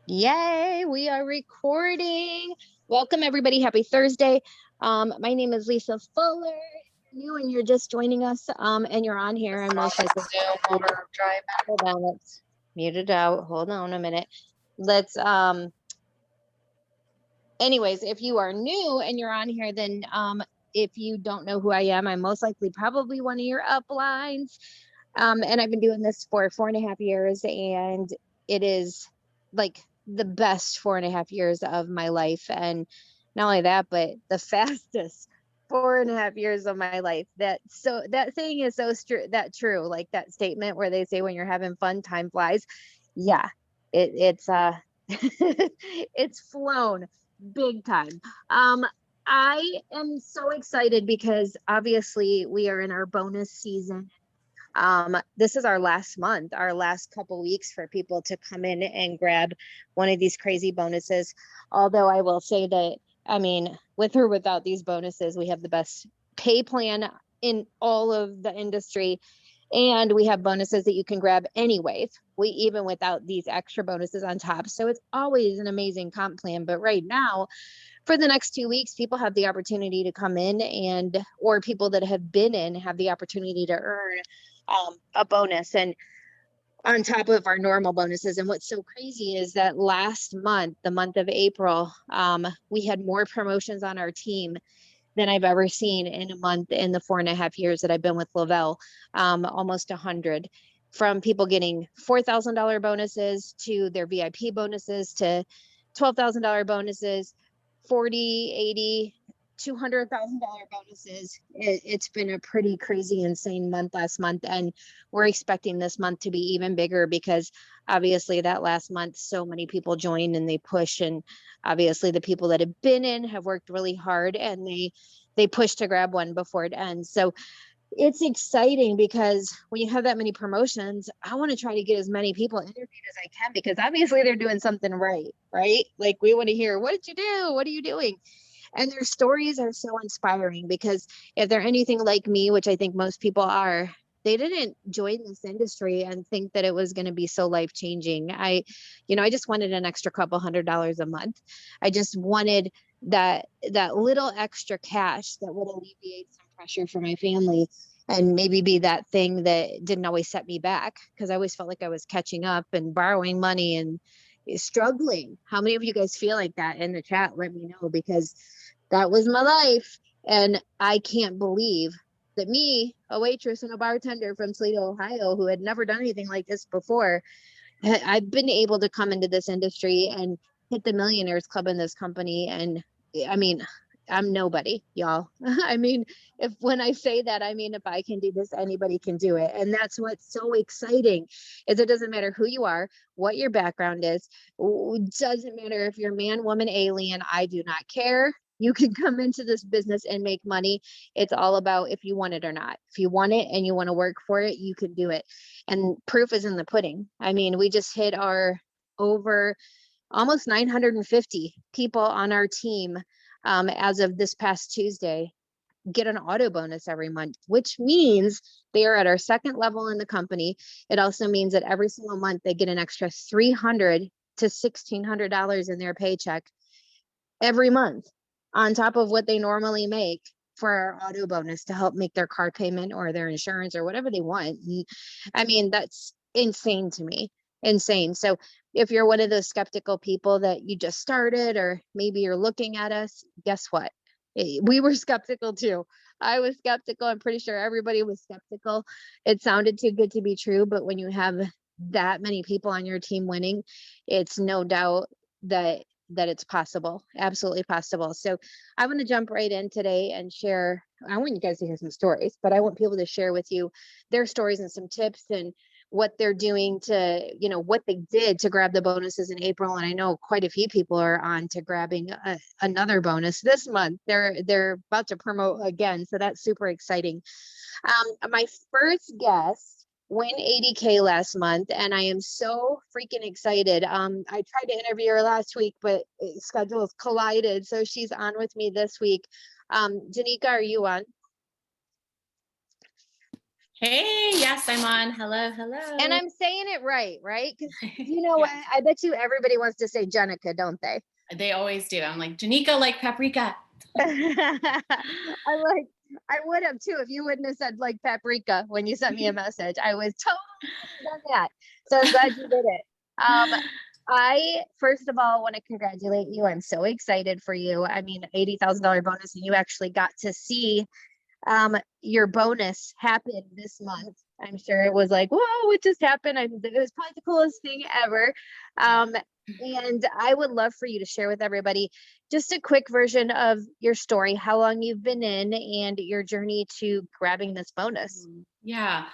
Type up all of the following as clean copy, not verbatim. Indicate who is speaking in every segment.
Speaker 1: Yay, we are recording. Welcome everybody. Happy Thursday. My name is Lisa Fuller. If you're new and you're just joining us, and you're on here, I'm most likely
Speaker 2: Zoom while we're driving.
Speaker 1: hold on, let's mute it out. Hold on a minute. Let's anyways, if you are new and you're on here, then if you don't know who I am, I'm most likely probably one of your uplines. And I've been doing this for 4.5 years, and it is like the best 4.5 years of my life. And not only that, but the fastest 4.5 years of my life. That saying is true. Like that statement where they say when you're having fun, time flies. Yeah, it's it's flown big time. I am so excited because obviously we are in our bonus season. This is our last month, our last couple weeks for people to come in and grab one of these crazy bonuses. Although I will say that, I mean, with or without these bonuses, we have the best pay plan in all of the industry. And we have bonuses that you can grab anyways. We even without these extra bonuses on top. So it's always an amazing comp plan. But right now, for the next 2 weeks, people have the opportunity to come in or people that have been in have the opportunity to earn a bonus and on top of our normal bonuses. And what's so crazy is that last month, the month of April, we had more promotions on our team than I've ever seen in a month in the 4.5 years that I've been with Lavelle, almost 100. From people getting $4,000 bonuses to their VIP bonuses to $12,000 bonuses, 40, 80, $200,000 bonuses. It's been a pretty crazy, insane month last month. And we're expecting this month to be even bigger because obviously that last month, so many people joined and they push. And obviously the people that have been in have worked really hard and they push to grab one before it ends. So it's exciting because when you have that many promotions, I want to try to get as many people interviewed as I can because obviously they're doing something right? Like we want to hear, what did you do? What are you doing? And their stories are so inspiring because if they're anything like me, which I think most people are, they didn't join this industry and think that it was going to be so life changing. I just wanted an extra couple $100 a month. I just wanted that little extra cash that would alleviate some pressure for my family and maybe be that thing that didn't always set me back because I always felt like I was catching up and borrowing money and struggling. How many of you guys feel like that in the chat? Let me know because that was my life. And I can't believe that me, a waitress and a bartender from Toledo, Ohio, who had never done anything like this before, I've been able to come into this industry and hit the millionaires club in this company. And I mean, I'm nobody, y'all. I mean, if when I say that, I mean, if I can do this, anybody can do it. And that's what's so exciting is it doesn't matter who you are, what your background is. It doesn't matter if you're man, woman, alien. I do not care. You can come into this business and make money. It's all about if you want it or not. If you want it and you want to work for it, you can do it. And proof is in the pudding. I mean, we just hit our over almost 950 people on our team as of this past Tuesday get an auto bonus every month, which means they are at our second level in the company. It also means that every single month they get an extra $300 to $1,600 in their paycheck every month on top of what they normally make for our auto bonus to help make their car payment or their insurance or whatever they want. And, I mean, that's insane to me. Insane. So if you're one of those skeptical people that you just started, or maybe you're looking at us, guess what? We were skeptical too. I was skeptical. I'm pretty sure everybody was skeptical. It sounded too good to be true, but when you have that many people on your team winning, it's no doubt that it's possible, absolutely possible. So I want to jump right in today and share. I want you guys to hear some stories, but I want people to share with you their stories and some tips and what they're doing to, what they did to grab the bonuses in April. And I know quite a few people are on to grabbing another bonus this month. They're about to promote again. So that's super exciting. My first guest win 80K last month, and I am so freaking excited. I tried to interview her last week, but schedules collided, so she's on with me this week. Genicca, are you on?
Speaker 2: Hey, yes, I'm on. Hello,
Speaker 1: And
Speaker 2: hello.
Speaker 1: I'm saying it right, right? Because you know what?
Speaker 2: Yes,
Speaker 1: I bet you everybody wants to say Genicca, don't they?
Speaker 2: they always do. I'm like, Genicca like paprika.
Speaker 1: I like I would have too if you wouldn't have said like paprika when you sent me a message. I was totally would have done that. So I'm glad you did it. I first of all want to congratulate you. I'm so excited for you. I mean, $80,000 bonus, and you actually got to see your bonus happen this month. I'm sure it was like, whoa, what just happened? It was probably the coolest thing ever. Um, and I would love for you to share with everybody just a quick version of your story, how long you've been in, and your journey to grabbing this bonus.
Speaker 2: Yeah.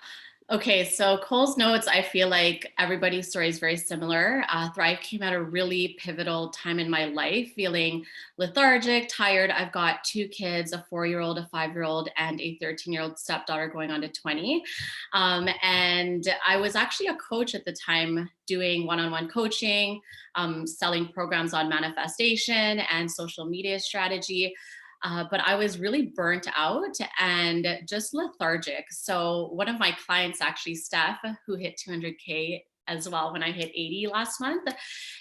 Speaker 2: Okay, so Cole's notes, I feel like everybody's story is very similar. Thrive came at a really pivotal time in my life, feeling lethargic, tired. I've got two kids, a 4-year-old, a 5-year-old, and a 13-year-old stepdaughter going on to 20. And I was actually a coach at the time doing one-on-one coaching, selling programs on manifestation and social media strategy. But I was really burnt out and just lethargic. So one of my clients, actually, Steph, who hit 200K as well when I hit 80 last month,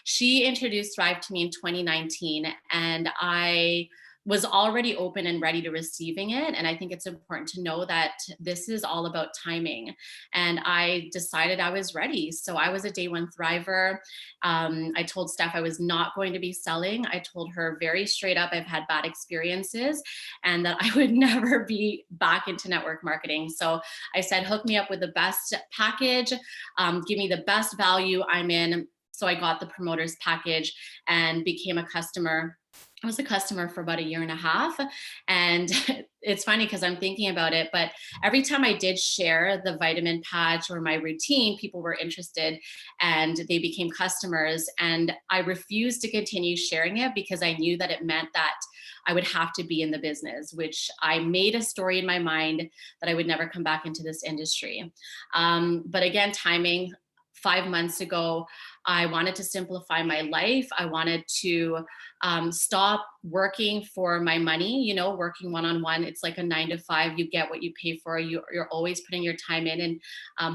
Speaker 2: she introduced Thrive to me in 2019, and I was already open and ready to receiving it. And I think it's important to know that this is all about timing. And I decided I was ready. So I was a day one thriver. I told Steph I was not going to be selling. I told her very straight up I've had bad experiences and that I would never be back into network marketing. So I said, hook me up with the best package, give me the best value. I'm in. So I got the promoter's package and became a customer. I was a customer for about a year and a half. And it's funny because I'm thinking about it, but every time I did share the vitamin patch or my routine, people were interested and they became customers. And I refused to continue sharing it because I knew that it meant that I would have to be in the business, which I made a story in my mind that I would never come back into this industry. But again, timing. 5 months ago, I wanted to simplify my life. I wanted to stop working for my money, working one-on-one. It's like a 9 to 5. You get what you pay for. You're always putting your time in and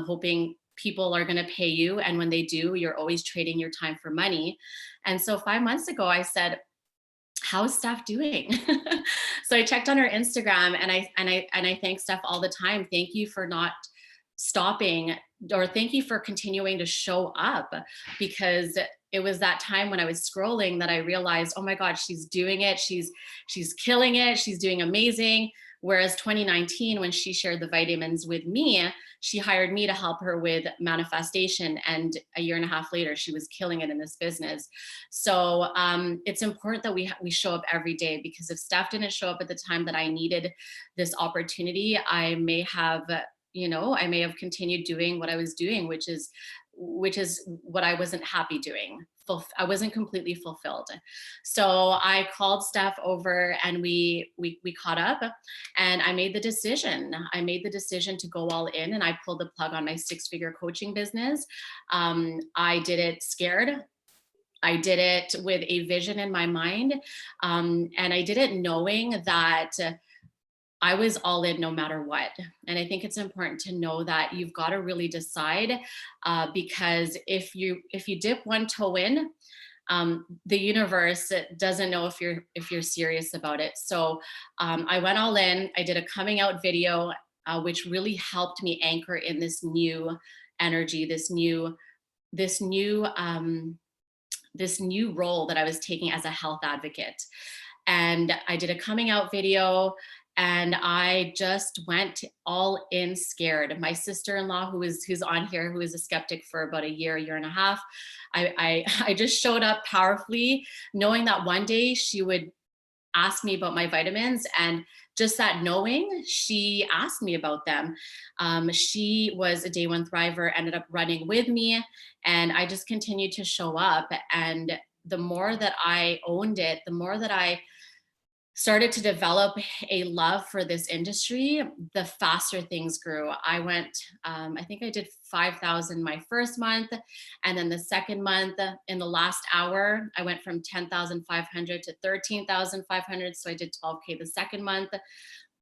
Speaker 2: hoping people are going to pay you. And when they do, you're always trading your time for money. And so 5 months ago, I said, how's Steph doing? So I checked on her Instagram, and I thank Steph all the time. Thank you for not stopping, or thank you for continuing to show up, because it was that time when I was scrolling that I realized, oh my God, she's doing it. She's killing it. She's doing amazing. Whereas 2019, when she shared the vitamins with me, she hired me to help her with manifestation. And a year and a half later, she was killing it in this business. So it's important that we show up every day, because if Steph didn't show up at the time that I needed this opportunity, I may have continued doing what I was doing, which is what I wasn't happy doing. I wasn't completely fulfilled. So I called Steph over and we caught up, and I made the decision. To go all in, and I pulled the plug on my 6-figure coaching business. I did it scared. I did it with a vision in my mind. And I did it knowing that I was all in no matter what. And I think it's important to know that you've got to really decide, because if you dip one toe in, the universe doesn't know if you're serious about it. So I went all in. I did a coming out video, which really helped me anchor in this new energy, this new role that I was taking as a health advocate. And I did a coming out video, and I just went all in scared. My sister-in-law, who's on here, who is a skeptic for about a year and a half, I just showed up powerfully, knowing that one day she would ask me about my vitamins. And just that knowing, she asked me about them. She was a day one thriver, ended up running with me, and I just continued to show up. And the more that I owned it, the more that I started to develop a love for this industry, the faster things grew. I went, I think I did 5,000 my first month. And then the second month, in the last hour, I went from 10,500 to 13,500. So I did 12K the second month.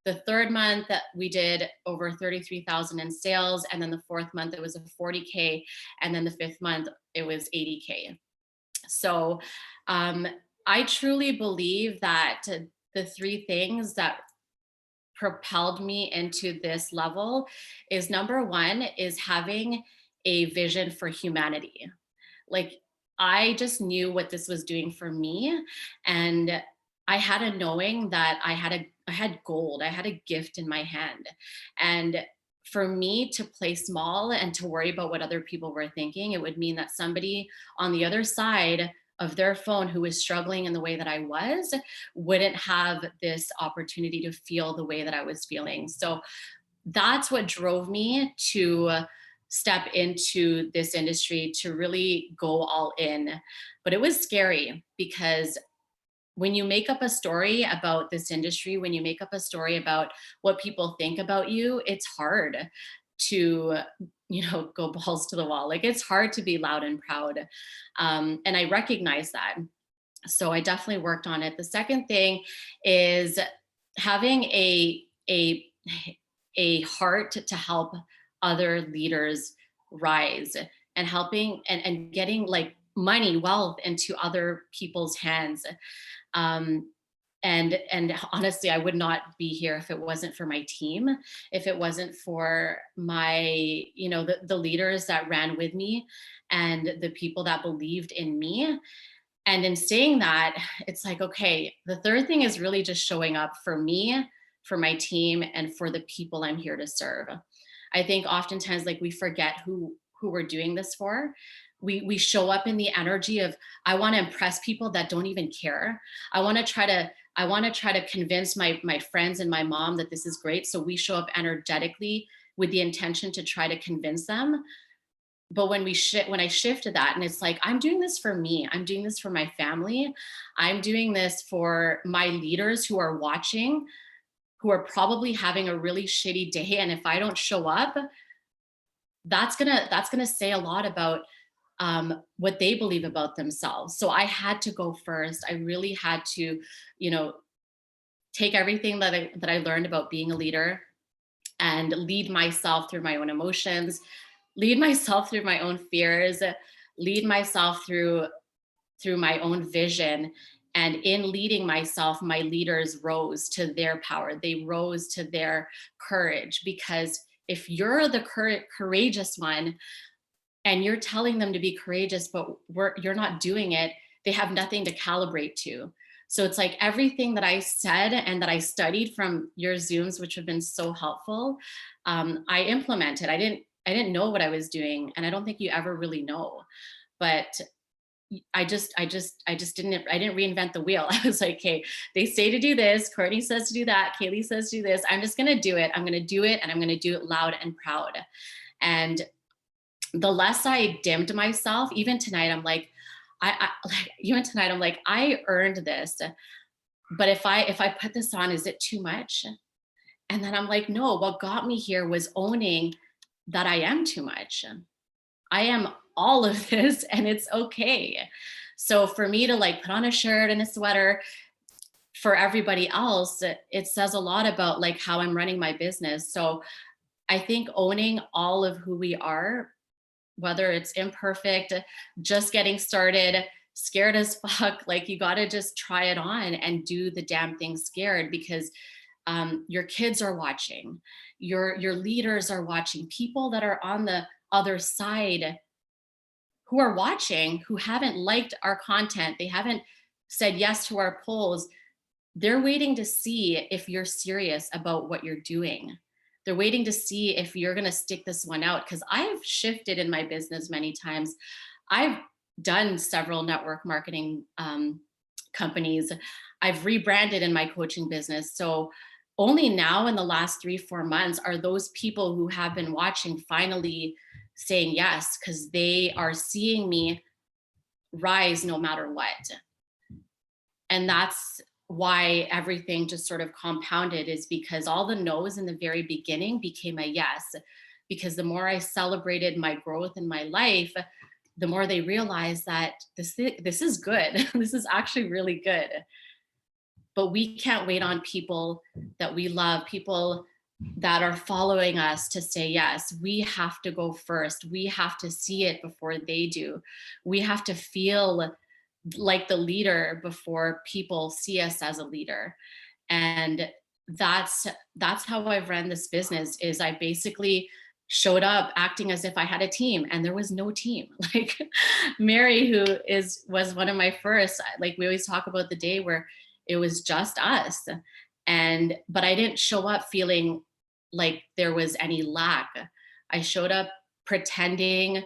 Speaker 2: The third month that we did over 33,000 in sales. And then the fourth month, it was a 40K. And then the fifth month, it was 80K. So I truly believe that the three things that propelled me into this level is, number one is having a vision for humanity. Like, I just knew what this was doing for me. And I had a knowing that I had gold, I had a gift in my hand. And for me to play small and to worry about what other people were thinking, it would mean that somebody on the other side of their phone who was struggling in the way that I was wouldn't have this opportunity to feel the way that I was feeling. So that's what drove me to step into this industry, to really go all in. But it was scary, because when you make up a story about this industry, when you make up a story about what people think about you, it's hard to, go balls to the wall. Like, it's hard to be loud and proud. And I recognize that. So I definitely worked on it. The second thing is having a heart to help other leaders rise, and helping and getting like money, wealth into other people's hands. And honestly, I would not be here if it wasn't for my team, if it wasn't for my, the leaders that ran with me and the people that believed in me. And in saying that, it's like, okay, the third thing is really just showing up for me, for my team, and for the people I'm here to serve. I think oftentimes, like, we forget who we're doing this for. We show up in the energy of, I want to impress people that don't even care. I want to try to convince my friends and my mom that this is great. So we show up energetically with the intention to try to convince them. But when I shifted that, and it's like, I'm doing this for me, I'm doing this for my family, I'm doing this for my leaders who are watching, who are probably having a really shitty day. And if I don't show up, that's gonna say a lot about what they believe about themselves. So I had to go first. I really had to, take everything that I learned about being a leader and lead myself through my own emotions, lead myself through my own fears, lead myself through my own vision. And in leading myself, my leaders rose to their power. They rose to their courage, because if you're the courageous one and you're telling them to be courageous, but you're not doing it, they have nothing to calibrate to. So it's like everything that I said and that I studied from your Zooms, which have been so helpful, I implemented. I didn't know what I was doing, and I don't think you ever really know. But I didn't reinvent the wheel. I was like, okay, they say to do this, Courtney says to do that, Kaylee says to do this. I'm just gonna do it. I'm gonna do it, and I'm gonna do it loud and proud. And the less I dimmed myself, even tonight, I'm like, I earned this. But if I put this on, is it too much? And then I'm like, no, what got me here was owning that I am too much. I am all of this, and it's okay. So for me to like put on a shirt and a sweater, for everybody else, it says a lot about like how I'm running my business. So I think owning all of who we are, whether it's imperfect, just getting started, scared as fuck, like, you got to just try it on and do the damn thing scared, because your kids are watching, your leaders are watching, people that are on the other side who are watching, who haven't liked our content, they haven't said yes to our polls, they're waiting to see if you're serious about what you're doing. They're waiting to see if you're going to stick this one out. Because I've shifted in my business many times. I've done several network marketing companies. I've rebranded in my coaching business. So only now in the last 3-4 months are those people who have been watching finally saying yes, because they are seeing me rise no matter what. And that's why everything just sort of compounded, is because all the no's in the very beginning became a yes. Because the more I celebrated my growth in my life, the more they realized that this is good. This is actually really good. but we can't wait on people that we love, people that are following us to say yes. We have to go first. We have to see it before they do. We have to feel like the leader before people see us as a leader. And that's how I've run this business. Is I basically showed up acting as if I had a team, and there was no team. Like Mary, who was one of my first, like we always talk about the day where it was just us. But I didn't show up feeling like there was any lack. I showed up pretending,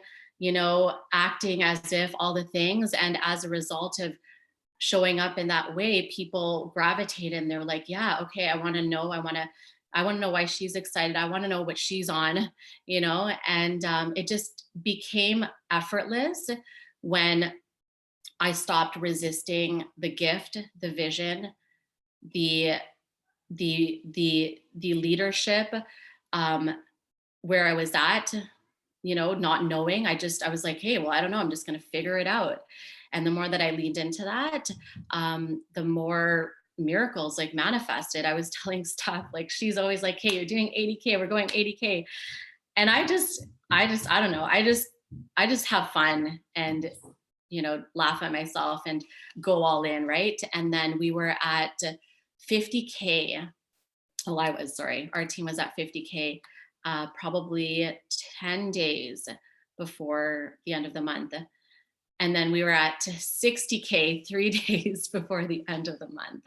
Speaker 2: acting as if all the things. And as a result of showing up in that way, people gravitate and they're like, yeah, okay, I want to know. I want to know why she's excited. I want to know what she's on, and it just became effortless when I stopped resisting the gift, the vision, the leadership, where I was at, not knowing. I was like, hey, well, I don't know, I'm just going to figure it out. And the more that I leaned into that, the more miracles like manifested. I was telling Steph, like, she's always like, hey, you're doing 80K, we're going 80K. And I don't know, I just have fun and, laugh at myself and go all in. Right. And then we were at 50K. Our team was at 50K, probably 10 days before the end of the month. And then we were at 60K 3 days before the end of the month.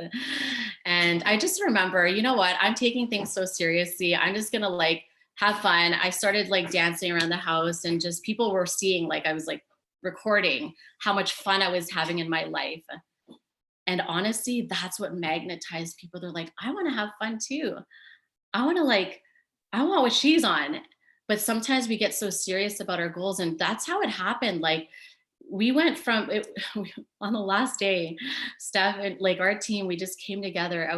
Speaker 2: And I just remember, you know what, I'm taking things so seriously. I'm just going to like have fun. I started like dancing around the house, and just people were seeing, like, I was like recording how much fun I was having in my life. And honestly, that's what magnetized people. They're like, I want to have fun too. I want what she's on. But sometimes we get so serious about our goals, and that's how it happened. Like, we went from it on the last day, Steph and like our team, we just came together. I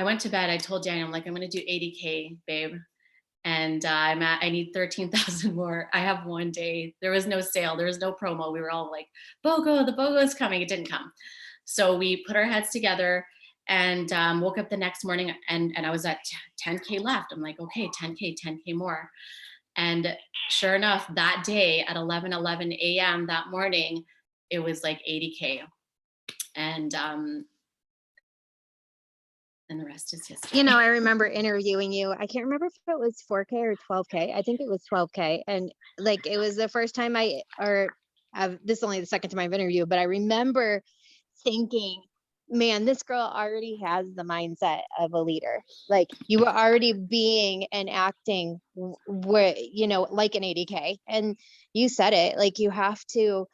Speaker 2: went to bed. I told Daniel, I'm like, I'm going to do 80K, babe. And I need 13,000 more. I have one day. There was no sale. There was no promo. We were all like, BOGO, the BOGO is coming. It didn't come. So we put our heads together and woke up the next morning, and I was at 10K left. I'm like, okay, 10K more. And sure enough, that day at 11 a.m. that morning, it was like 80K. And the rest is history.
Speaker 1: I remember interviewing you. I can't remember if it was 4K or 12K. I think it was 12K. And like, it was the first time this is only the second time I've interviewed, but I remember thinking, man, this girl already has the mindset of a leader. Like, you were already being and acting where, like an 80K. And you said it, like, you have to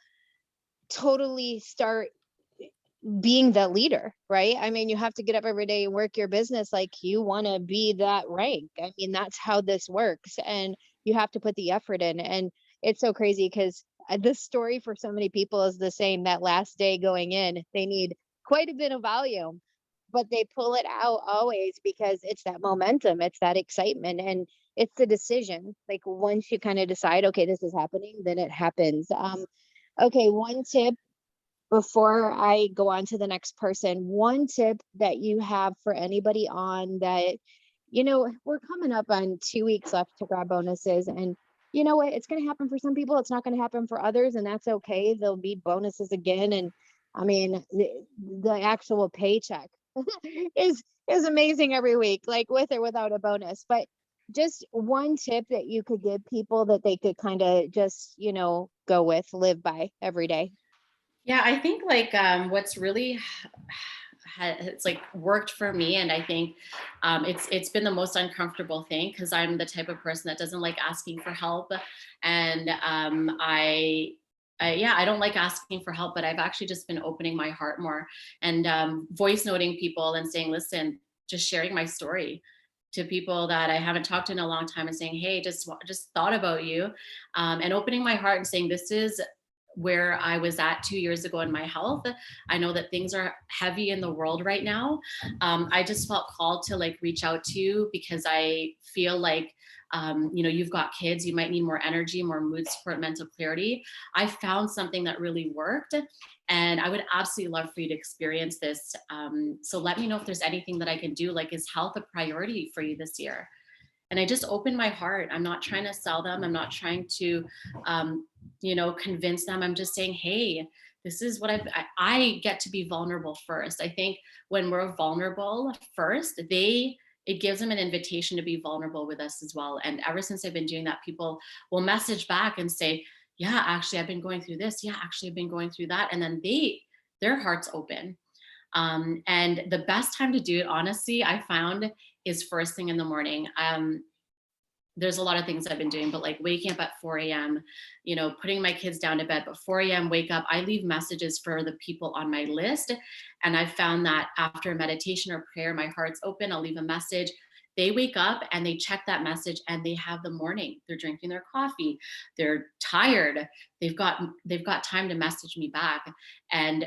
Speaker 1: totally start being the leader, right? I mean, you have to get up every day and work your business like you want to be that rank. I mean, that's how this works. And you have to put the effort in. And it's so crazy because this story for so many people is the same. That last day going in, they need quite a bit of volume, but they pull it out always because it's that momentum, it's that excitement, and it's the decision. Like, once you kind of decide, okay, this is happening, then it happens. Okay, one tip before I go on to the next person, one tip that you have for anybody on that, we're coming up on 2 weeks left to grab bonuses, and you know what? It's going to happen for some people. It's not going to happen for others, and that's okay. There'll be bonuses again. And I mean, the actual paycheck is amazing every week, like with or without a bonus. But just one tip that you could give people that they could kind of just, go with, live by every day.
Speaker 2: Yeah, I think like what's really it's like worked for me, and I think it's been the most uncomfortable thing because I'm the type of person that doesn't like asking for help, and I don't like asking for help, but I've actually just been opening my heart more and voice noting people and saying, listen, just sharing my story to people that I haven't talked to in a long time and saying, hey, just thought about you, and opening my heart and saying, this is where I was at 2 years ago in my health. I know that things are heavy in the world right now. I just felt called to like reach out to you because I feel like, you know, you've got kids, you might need more energy, more mood support, mental clarity. I found something that really worked, and I would absolutely love for you to experience this. So let me know if there's anything that I can do. Like, is health a priority for you this year? And I just opened my heart. I'm not trying to sell them. I'm not trying to, you know, convince them. I'm just saying, hey, this is what I get to be vulnerable first. I think when we're vulnerable first, it gives them an invitation to be vulnerable with us as well. And ever since I've been doing that, people will message back and say, yeah, actually, I've been going through this. Yeah, actually, I've been going through that. And then their hearts open. And the best time to do it, honestly, I found is first thing in the morning. There's a lot of things I've been doing, but like waking up at 4 a.m., you know, putting my kids down to bed, but 4 a.m. wake up, I leave messages for the people on my list. And I found that after meditation or prayer, my heart's open, I'll leave a message. They wake up and they check that message and they have the morning. They're drinking their coffee. They're tired. They've got time to message me back. And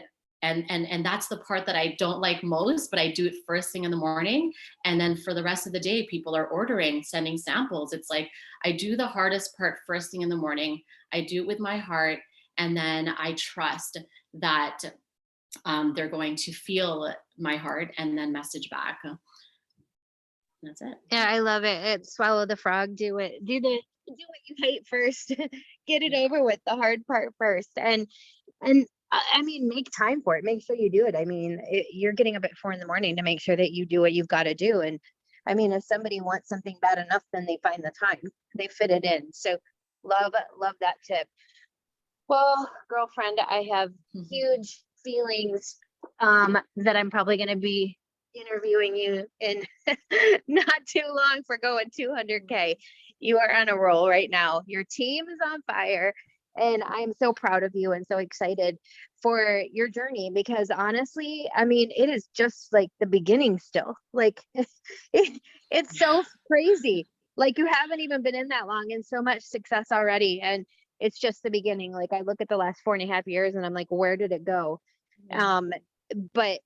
Speaker 2: that's the part that I don't like most, but I do it first thing in the morning. And then for the rest of the day, people are ordering, sending samples. It's like, I do the hardest part first thing in the morning. I do it with my heart. And then I trust that they're going to feel my heart and then message back. That's it.
Speaker 1: Yeah, I love it. Swallow the frog. Do what you hate first. Get it over with, the hard part first. And I mean, make time for it. Make sure you do it. I mean, you're getting up at 4 a.m. to make sure that you do what you've got to do. And I mean, if somebody wants something bad enough, then they find the time. They fit it in. So love that tip. Well, girlfriend, I have huge feelings that I'm probably going to be interviewing you in not too long for going 200K. You are on a roll right now. Your team is on fire. And I'm so proud of you and so excited for your journey, because honestly, I mean, it is just like the beginning still. Like it's so crazy. Like you haven't even been in that long and so much success already. And it's just the beginning. Like I look at the last 4.5 years and I'm like, where did it go? But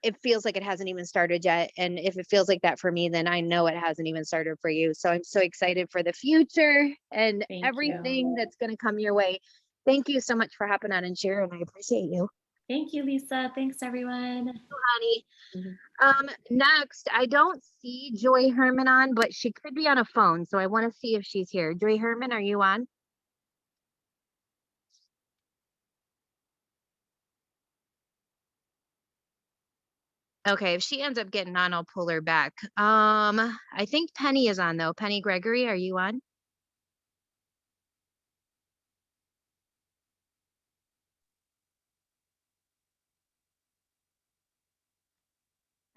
Speaker 1: it feels like it hasn't even started yet. And if it feels like that for me, then I know it hasn't even started for you. So I'm so excited for the future and everything that's going to come your way. Thank you so much for hopping on and sharing. I appreciate you.
Speaker 2: Thank you, Lisa. Thanks, everyone.
Speaker 1: Honey. Next, I don't see Joy Herman on, but she could be on a phone. So I want to see if she's here. Joy Herman, are you on? Okay, if she ends up getting on, I'll pull her back. I think Penny is on though. Penny Gregory, are you on?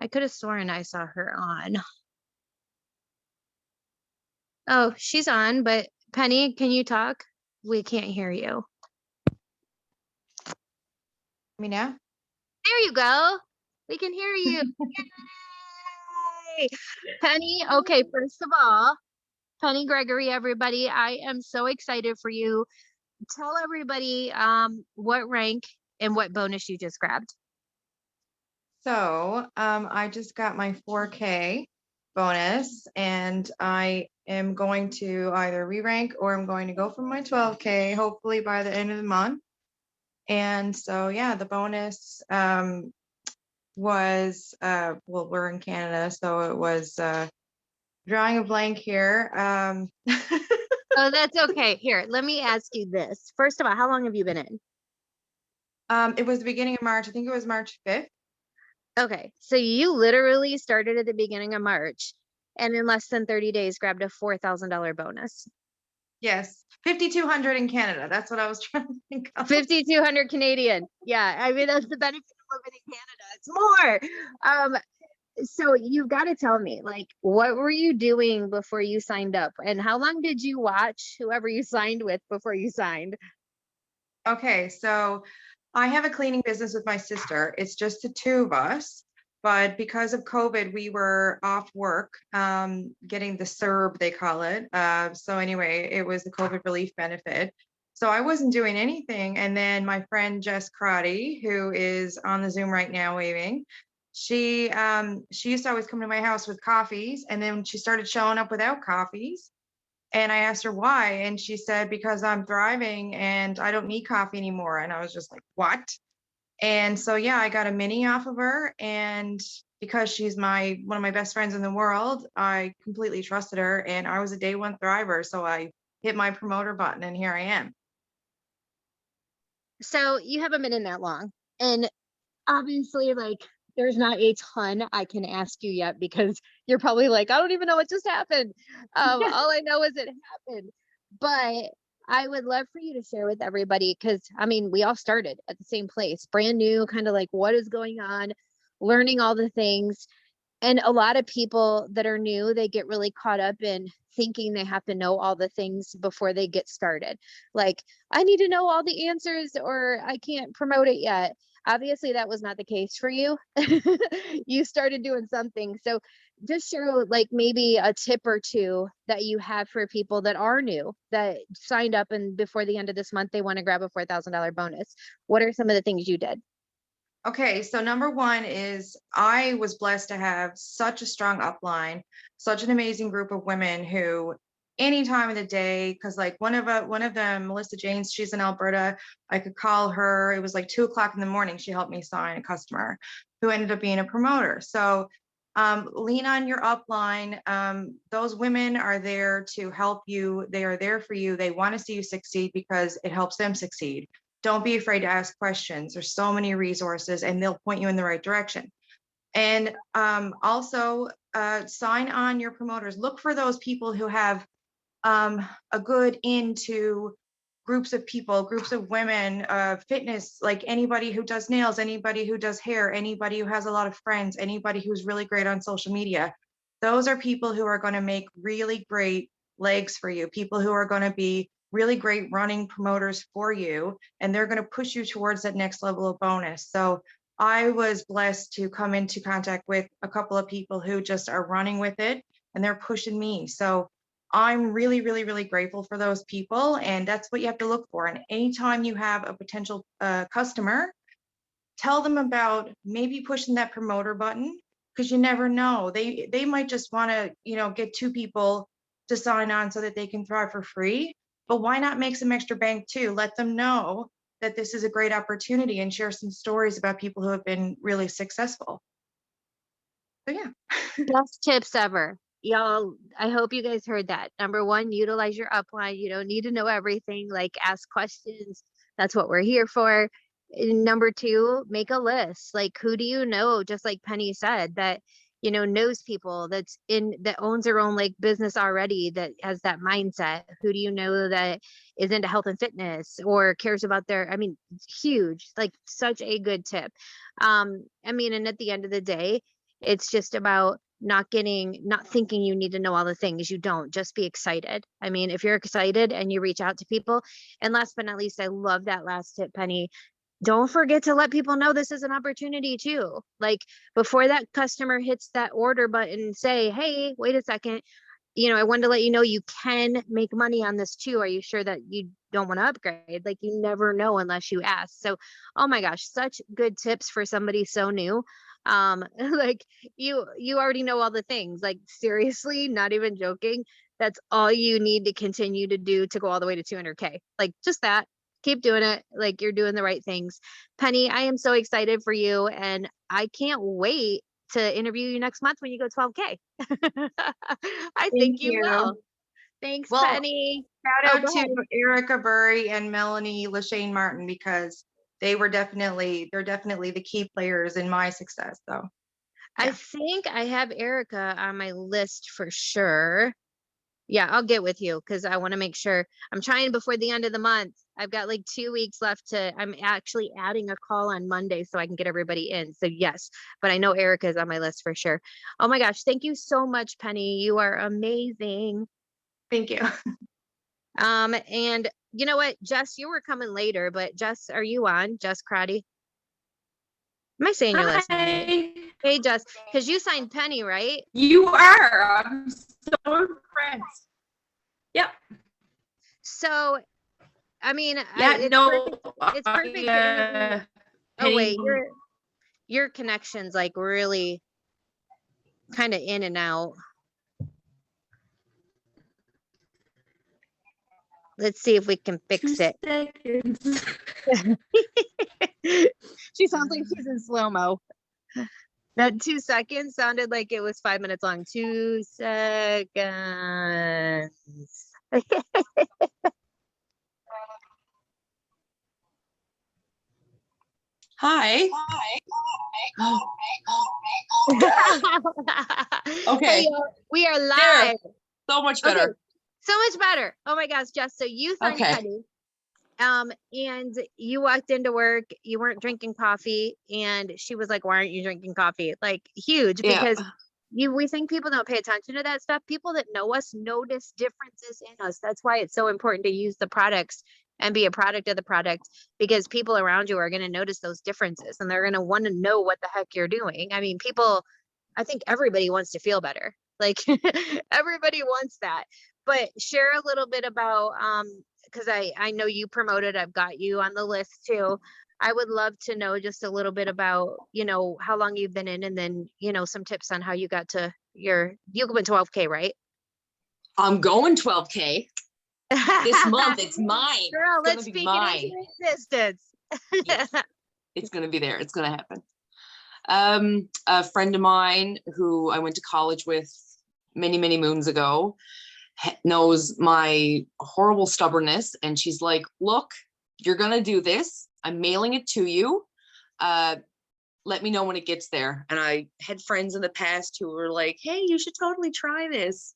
Speaker 1: I could have sworn I saw her on. Oh, she's on, but Penny, can you talk? We can't hear you.
Speaker 3: Me now?
Speaker 1: There you go. We can hear you. Yay! Penny, okay, first of all, Penny Gregory, everybody, I am so excited for you. Tell everybody what rank and what bonus you just grabbed.
Speaker 3: So I just got my 4K bonus, and I am going to either re-rank or I'm going to go for my 12K, hopefully by the end of the month. And so, yeah, the bonus was, well, we're in Canada, so it was drawing a blank here.
Speaker 1: Oh, that's okay. Here, let me ask you this. First of all, how long have you been in?
Speaker 3: It was the beginning of March. I think it was March 5th.
Speaker 1: Okay, so you literally started at the beginning of March and in less than 30 days grabbed a $4,000 bonus.
Speaker 3: Yes, 5,200 in Canada. That's what I was trying to think of.
Speaker 1: 5,200 Canadian. Yeah, I mean, that's the benefit of living in Canada. It's more. So you've got to tell me, like, what were you doing before you signed up? And how long did you watch whoever you signed with before you signed?
Speaker 3: Okay, so I have a cleaning business with my sister. It's just the two of us. But because of COVID, we were off work, getting the CERB, they call it. So anyway, it was the COVID relief benefit. So I wasn't doing anything. And then my friend Jess Crotty, who is on the Zoom right now waving, she used to always come to my house with coffees, and then she started showing up without coffees. And I asked her why, and she said, because I'm thriving and I don't need coffee anymore. And I was just like, what? And so yeah, I got a mini off of her, and because she's one of my best friends in the world, I completely trusted her, and I was a day one thriver. So I hit my promoter button, and here I am.
Speaker 1: So you haven't been in that long, and obviously, like, there's not a ton I can ask you yet because you're probably like, I don't even know what just happened. All I know is it happened. But I would love for you to share with everybody, because I mean, we all started at the same place, brand new, kind of like what is going on, learning all the things. And a lot of people that are new, they get really caught up in thinking they have to know all the things before they get started. Like, I need to know all the answers or I can't promote it yet. Obviously, that was not the case for you. You started doing something. So just share like maybe a tip or two that you have for people that are new, that signed up and before the end of this month, they want to grab a $4,000 bonus. What are some of the things you did?
Speaker 3: Okay, so number one is I was blessed to have such a strong upline, such an amazing group of women who any time of the day, because like one of them, Melissa James, she's in Alberta. I could call her. It was like 2 o'clock in the morning. She helped me sign a customer who ended up being a promoter. So lean on your upline. Those women are there to help you. They are there for you. They want to see you succeed because it helps them succeed. Don't be afraid to ask questions. There's so many resources, and they'll point you in the right direction. And also sign on your promoters. Look for those people who have a good into groups of people, groups of women, fitness, like anybody who does nails, anybody who does hair, anybody who has a lot of friends, anybody who's really great on social media. Those are people who are going to make really great legs for you, people who are going to be really great running promoters for you, and they're going to push you towards that next level of bonus. So I was blessed to come into contact with a couple of people who just are running with it, and they're pushing me. So I'm really, really, really grateful for those people, and that's what you have to look for. And anytime you have a potential customer, tell them about maybe pushing that promoter button, because you never know. They might just want to, get 2 people to sign on so that they can thrive for free. But why not make some extra bank too? Let them know that this is a great opportunity and share some stories about people who have been really successful. So yeah.
Speaker 1: Best tips ever. Y'all, I hope you guys heard that. Number one, utilize your upline. You don't need to know everything. Like, ask questions. That's what we're here for. And number two, make a list. Like, who do you know, just like Penny said, that knows people, that owns their own like business already, that has that mindset? Who do you know that is into health and fitness or cares about I mean, it's huge, like such a good tip. I mean, and at the end of the day, it's just about not thinking you need to know all the things. You don't. Just be excited. I mean, if you're excited and you reach out to people. And last but not least, I love that last tip, Penny. Don't forget to let people know this is an opportunity too. Like, before that customer hits that order button, say, hey, wait a second. I wanted to let you know you can make money on this too. Are you sure that you don't want to upgrade? Like, you never know unless you ask. So, oh my gosh, such good tips for somebody so new. Like, you already know all the things. Like, seriously, not even joking. That's all you need to continue to do to go all the way to 200K. Like, just that. Keep doing it. Like, you're doing the right things. Penny, I am so excited for you, and I can't wait to interview you next month when you go 12K. I think
Speaker 3: Thank
Speaker 1: you
Speaker 3: you.
Speaker 1: will. Thanks,
Speaker 3: Well,
Speaker 1: Penny.
Speaker 3: shout
Speaker 1: Oh,
Speaker 3: out
Speaker 1: go
Speaker 3: to
Speaker 1: ahead.
Speaker 3: Erica Burry and Melanie Lashane Martin, because they're definitely the key players in my success. So
Speaker 1: I
Speaker 3: yeah.
Speaker 1: think I have Erica on my list for sure. Yeah, I'll get with you because I want to make sure. I'm trying before the end of the month. I've got like 2 weeks left I'm actually adding a call on Monday so I can get everybody in. So yes, but I know Erica is on my list for sure. Oh my gosh. Thank you so much, Penny. You are amazing.
Speaker 3: Thank you.
Speaker 1: And you know what, Jess, you were coming later, but Jess, are you on? Jess Crotty? Am I saying your last name?
Speaker 4: Hi.
Speaker 1: Hey, Jess, because you signed Penny, right?
Speaker 4: You are. I'm so impressed. Yep.
Speaker 1: So I mean,
Speaker 4: Yeah,
Speaker 1: it's
Speaker 4: no,
Speaker 1: perfect. It's perfect. Oh wait,
Speaker 4: Penny,
Speaker 1: your connection's like really kind of in and out. Let's see if we can
Speaker 4: 2
Speaker 1: fix it.
Speaker 4: seconds.
Speaker 1: She sounds like she's in slow-mo. That 2 seconds sounded like it was 5 minutes long. 2 seconds.
Speaker 4: Hi. Okay.
Speaker 1: Hey, we are live.
Speaker 4: There. So much
Speaker 1: Okay,
Speaker 4: better.
Speaker 1: so much better. Oh my gosh, Jess. So you signed
Speaker 4: Okay.
Speaker 1: Cuddy, and you walked into work, you weren't drinking coffee, and she was like, "Why aren't you drinking coffee?" Like huge,
Speaker 4: Yeah.
Speaker 1: because we think people don't pay attention to that stuff. People that know us notice differences in us. That's why it's so important to use the products and be a product of the product, because people around you are going to notice those differences and they're going to want to know what the heck you're doing. I mean, I think everybody wants to feel better. Like everybody wants that. But share a little bit about, because I know you promoted, I've got you on the list too. I would love to know just a little bit about, how long you've been in, and then, some tips on how you got to you went 12K, right?
Speaker 4: I'm going 12K this month. It's mine.
Speaker 1: Girl,
Speaker 4: It's gonna
Speaker 1: let's
Speaker 4: be
Speaker 1: speak
Speaker 4: mine.
Speaker 1: it into existence.
Speaker 4: Yes. It's going to be there. It's going to happen. A friend of mine who I went to college with many, many moons ago knows my horrible stubbornness. And she's like, look, you're going to do this. I'm mailing it to you. Let me know when it gets there. And I had friends in the past who were like, hey, you should totally try this.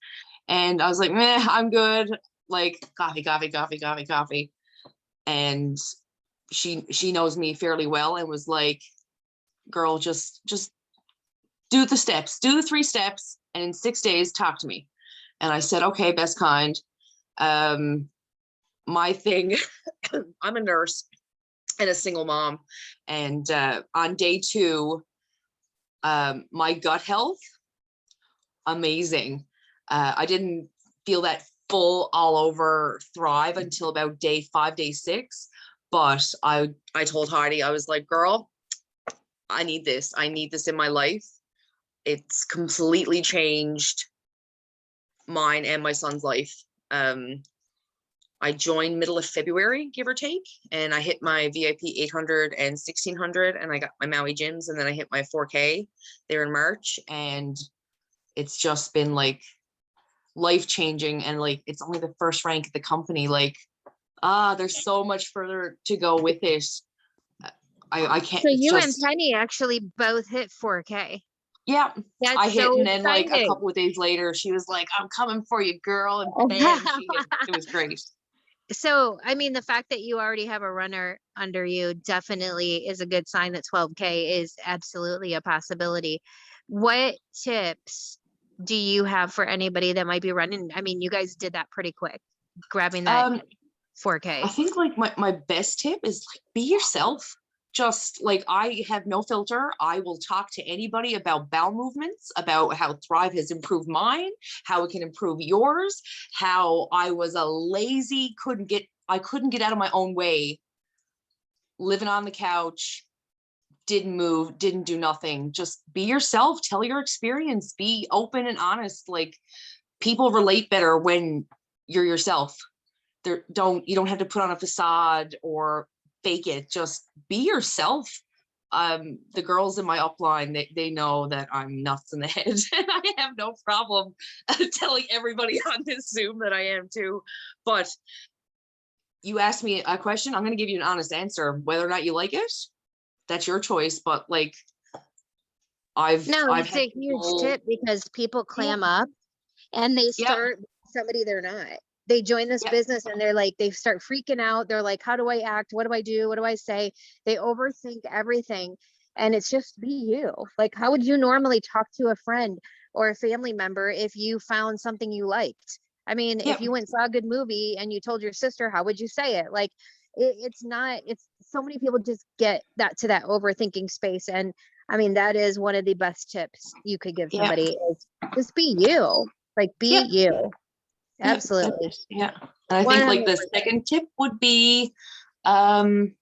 Speaker 4: And I was like, meh, I'm good. Like coffee. And she knows me fairly well and was like, girl, just do the 3 steps, and in 6 days talk to me. And I said, okay, best kind. My thing, I'm a nurse and a single mom, and on day 2, my gut health, amazing. I didn't feel that full all over thrive until about day 5, day 6. But I told Heidi, I was like, girl, I need this in my life. It's completely changed mine and my son's life. I joined middle of February, give or take, and I hit my VIP 800 and 1600, and I got my Maui gyms, and then I hit my 4K there in March, and it's just been like life-changing. And like, it's only the first rank of the company. Like, there's so much further to go with it. I can't.
Speaker 1: So you and Penny actually both hit 4K.
Speaker 4: Yeah,
Speaker 1: That's
Speaker 4: I hit,
Speaker 1: so
Speaker 4: and then like a
Speaker 1: exciting.
Speaker 4: couple of days later, she was like, "I'm coming for you, girl," and bam, it was great.
Speaker 1: So, I mean, the fact that you already have a runner under you definitely is a good sign that 12K is absolutely a possibility. What tips do you have for anybody that might be running? I mean, you guys did that pretty quick, grabbing that 4K.
Speaker 4: I think like my best tip is like, be yourself. Just like, I have no filter. I will talk to anybody about bowel movements, about how Thrive has improved mine, how it can improve yours, how I was a lazy, I couldn't get out of my own way, living on the couch, didn't move, didn't do nothing. Just be yourself, tell your experience, be open and honest. Like, people relate better when you're yourself. You don't have to put on a facade or fake it. Just be yourself. The girls in my upline, they know that I'm nuts in the head, and I have no problem telling everybody on this Zoom that I am too. But you asked me a question, I'm going to give you an honest answer. Whether or not you like it, that's your choice. But like, it's a huge
Speaker 1: tip, because people clam up and they start somebody they're not. They join this business and they're like, they start freaking out. They're like, how do I act? What do I do? What do I say? They overthink everything. And it's just be you. Like, how would you normally talk to a friend or a family member if you found something you liked? I mean, if you went and saw a good movie and you told your sister, how would you say it? Like, it's so many people just get to that overthinking space. And I mean, that is one of the best tips you could give somebody is just be you. Like, be you. Absolutely.
Speaker 4: Yeah. And I think like the
Speaker 1: 100%.
Speaker 4: second tip would be, don't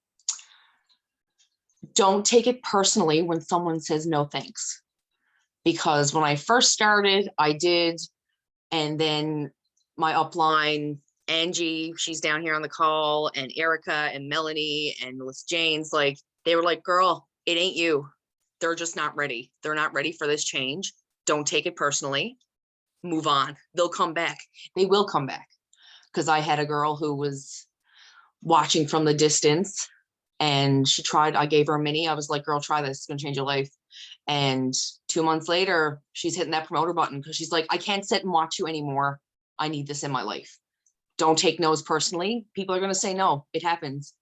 Speaker 4: take it personally when someone says no thanks. Because when I first started, I did. And then my upline, Angie, she's down here on the call, and Erica and Melanie and Miss Jane's, like, they were like, girl, it ain't you. They're just not ready. They're not ready for this change. Don't take it personally. Move on. They'll come back. They will come back. Because I had a girl who was watching from the distance, and she tried, I gave her a mini. I was like, girl, try this. It's going to change your life. And 2 months later, she's hitting that promoter button because she's like, I can't sit and watch you anymore. I need this in my life. Don't take no's personally. People are going to say no. It happens.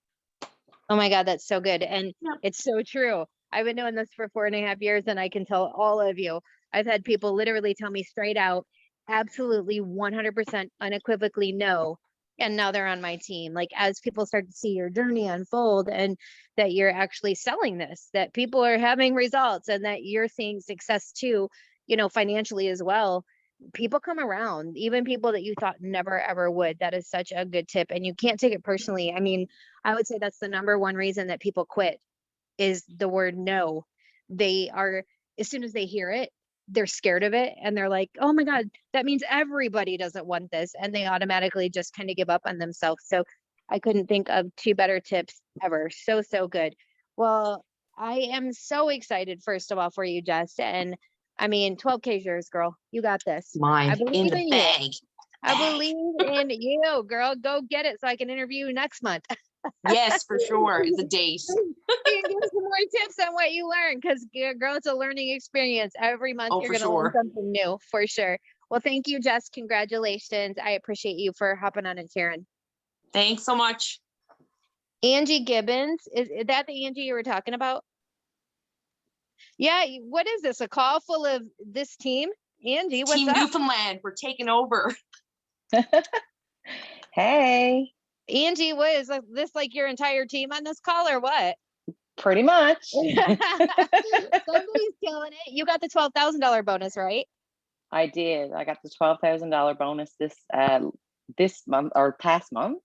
Speaker 1: Oh my God, that's so good. And
Speaker 4: Yeah.
Speaker 1: it's so true. I've been doing this for 4.5 years, and I can tell all of you, I've had people literally tell me straight out, absolutely 100% unequivocally no. And now they're on my team. Like, as people start to see your journey unfold, and that you're actually selling this, that people are having results, and that you're seeing success too, financially as well. People come around, even people that you thought never ever would. That is such a good tip. And you can't take it personally. I mean, I would say that's the number one reason that people quit is the word no. They are, as soon as they hear it, they're scared of it, and they're like, oh my God, that means everybody doesn't want this. And they automatically just kind of give up on themselves. So I couldn't think of two better tips ever. So, so good. Well, I am so excited, first of all, for you, Jess. And I mean, 12K is yours, girl. You got this. I
Speaker 4: Mine
Speaker 1: believe
Speaker 4: in
Speaker 1: in
Speaker 4: the
Speaker 1: you.
Speaker 4: bag.
Speaker 1: I believe in you, girl. Go get it so I can interview you next month.
Speaker 4: Yes, for sure. It's a date.
Speaker 1: You can give us some more tips on what you learned, because girl, it's a learning experience. Every month
Speaker 4: Oh,
Speaker 1: you're
Speaker 4: for
Speaker 1: going to learn
Speaker 4: sure.
Speaker 1: something new, for sure. Well, thank you, Jess. Congratulations. I appreciate you for hopping on and sharing.
Speaker 4: Thanks so much.
Speaker 1: Angie Gibbons, is that the Angie you were talking about? Yeah. What is this? A call full of this team? Angie, what's
Speaker 4: Team
Speaker 1: up?
Speaker 4: Newfoundland, we're taking over.
Speaker 5: Hey,
Speaker 1: Angie, what is this, like your entire team on this call, or what?
Speaker 5: pretty much.
Speaker 1: Somebody's killing it. You got the $12,000 bonus, right?
Speaker 5: I did. I got the $12,000 bonus this month, or past month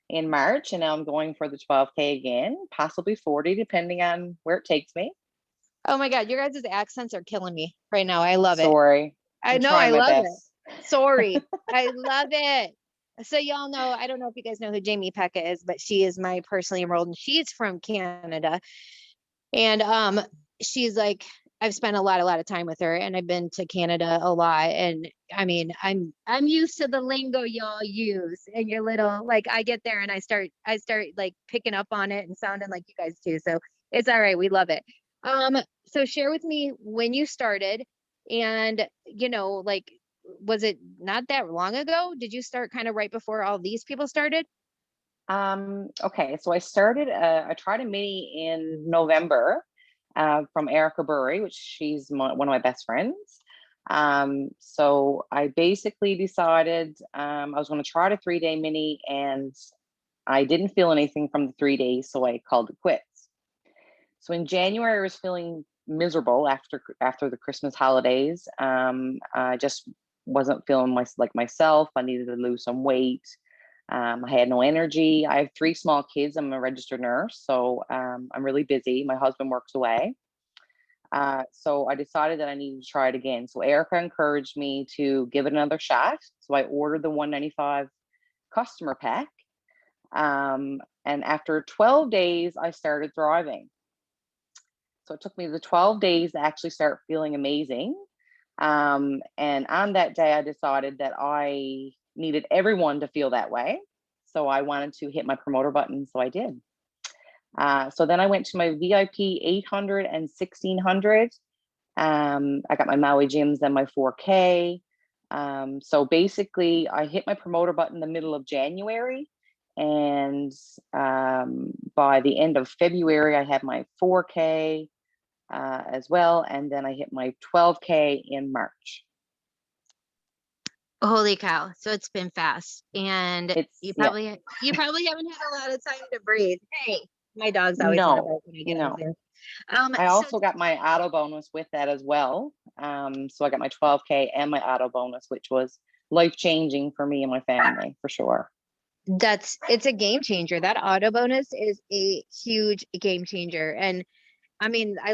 Speaker 5: in March, and now I'm going for the 12K again, possibly 40, depending on where it takes me.
Speaker 1: Oh my God, your guys' accents are killing me right now. I love it.
Speaker 5: Sorry.
Speaker 1: I
Speaker 5: I'm
Speaker 1: know,
Speaker 5: trying
Speaker 1: I
Speaker 5: my
Speaker 1: love
Speaker 5: best.
Speaker 1: it. Sorry. I love it. So y'all know, I don't know if you guys know who Jamie Pekka is, but she is my personally enrolled, and she's from Canada. And she's like, I've spent a lot of time with her, and I've been to Canada a lot. And I mean, I'm used to the lingo y'all use, and your little, like, I get there and I start like picking up on it and sounding like you guys too. So it's all right. We love it. So share with me when you started, and like, was it not that long ago? Did you start kind of right before all these people started?
Speaker 5: Okay, so I tried a mini in November from Erica Burry, which she's one of my best friends. So I basically decided I was going to try the 3-day mini, and I didn't feel anything from the 3 days, so I called it quits. So in January, I was feeling miserable after the Christmas holidays. I just wasn't feeling like myself. I needed to lose some weight. I had no energy. I have 3 small kids. I'm a registered nurse, so I'm really busy. My husband works away. So I decided that I needed to try it again. So Erica encouraged me to give it another shot. So I ordered the 195 customer pack. And after 12 days, I started thriving. So it took me the 12 days to actually start feeling amazing. And on that day, I decided that I needed everyone to feel that way. So I wanted to hit my promoter button. So I did. So then I went to my VIP 800 and 1600. I got my Maui gyms and my 4K. So basically I hit my promoter button the middle of January. And by the end of February, I had my 4K as well. And then I hit my 12K in March.
Speaker 1: Holy cow. So it's been fast, and you probably haven't had a lot of time to breathe. Hey, my dogs always want to bark when I get out there.
Speaker 5: I also got my auto bonus with that as well. So I got my 12K and my auto bonus, which was life-changing for me and my family, for sure.
Speaker 1: it's a game changer. That auto bonus is a huge game changer. And I mean, I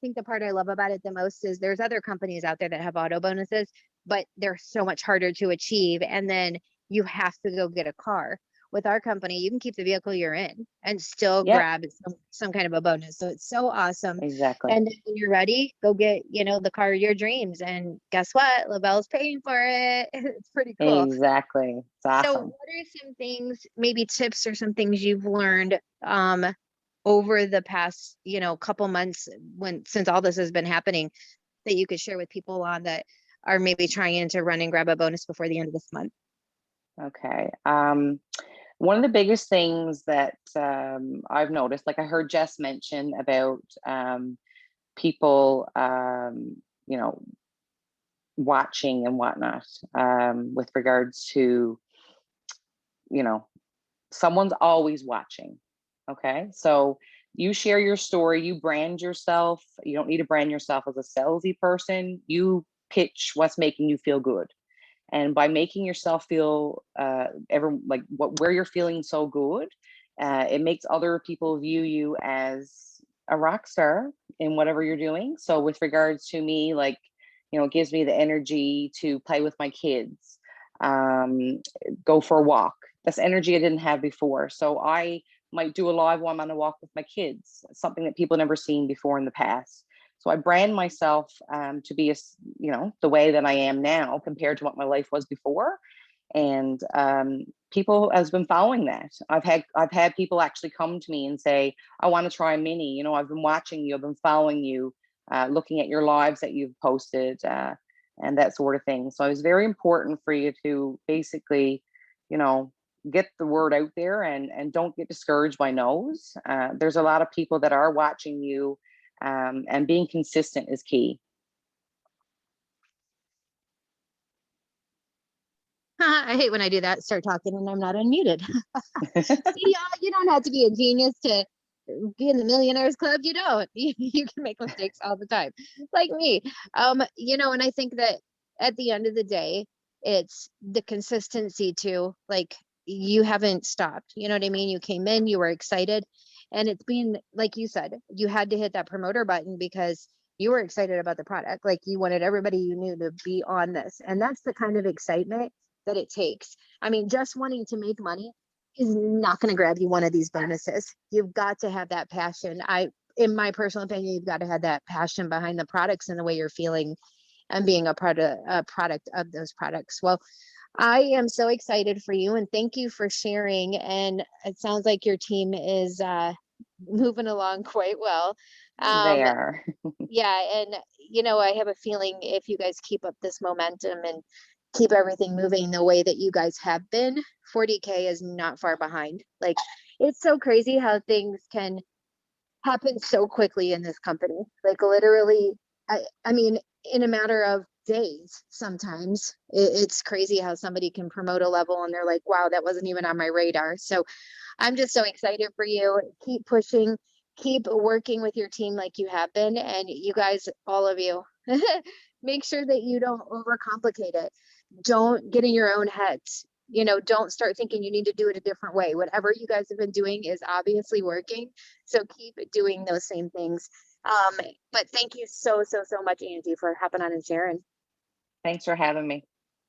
Speaker 1: think the part I love about it the most is there's other companies out there that have auto bonuses, but they're so much harder to achieve. And then you have to go get a car. With our company, you can keep the vehicle you're in and still
Speaker 5: Yep,
Speaker 1: grab some kind of a bonus. So it's so awesome.
Speaker 5: exactly.
Speaker 1: And when you're ready, go get, the car of your dreams. And guess what? LaBelle's paying for it. It's pretty cool.
Speaker 5: Exactly. It's
Speaker 1: So
Speaker 5: awesome.
Speaker 1: what are some things, maybe tips or some things you've learned over the past, couple months since all this has been happening that you could share with people on that are maybe trying to run and grab a bonus before the end of this month?
Speaker 5: Okay. One of the biggest things that I've noticed, like I heard Jess mention about people, watching and whatnot, with regards to, someone's always watching. Okay. So you share your story, you brand yourself. You don't need to brand yourself as a salesy person. You pitch what's making you feel good. And by making yourself feel where you're feeling so good, it makes other people view you as a rock star in whatever you're doing. So with regards to me, it gives me the energy to play with my kids, go for a walk. That's energy I didn't have before. So I might do a live while I'm on a walk with my kids, something that people never seen before in the past. So I brand myself to be the way that I am now compared to what my life was before. And people has been following that. I've had people actually come to me and say, I want to try a mini. I've been watching you, I've been following you, looking at your lives that you've posted, and that sort of thing. So it's very important for you to basically, get the word out there and don't get discouraged by no's. There's a lot of people that are watching you, and being consistent is key.
Speaker 1: I hate when I do that, start talking and I'm not unmuted. See, you don't have to be a genius to be in the millionaires club. You don't. You can make mistakes all the time, like me. And I think that at the end of the day, it's the consistency too. Like, you haven't stopped. You know what I mean? You came in, you were excited, and it's been, like you said, you had to hit that promoter button because you were excited about the product. Like, you wanted everybody you knew to be on this, and that's the kind of excitement that it takes. I mean, just wanting to make money is not going to grab you one of these bonuses. You've got to have that passion. In my personal opinion, you've got to have that passion behind the products and the way you're feeling and being a product of those products. Well, I am so excited for you, and thank you for sharing. And it sounds like your team is moving along quite well.
Speaker 5: They are.
Speaker 1: Yeah, and I have a feeling if you guys keep up this momentum and keep everything moving the way that you guys have been, 40K is not far behind. Like, it's so crazy how things can happen so quickly in this company. Like, literally, I mean, in a matter of days, sometimes it's crazy how somebody can promote a level and they're like, wow, that wasn't even on my radar. So I'm just so excited for you. Keep pushing, keep working with your team like you have been. And you guys, all of you, make sure that you don't overcomplicate it. Don't get in your own heads. Don't start thinking you need to do it a different way. Whatever you guys have been doing is obviously working. So keep doing those same things. But thank you so, so, so much, Angie, for hopping on and sharing.
Speaker 5: Thanks for having me.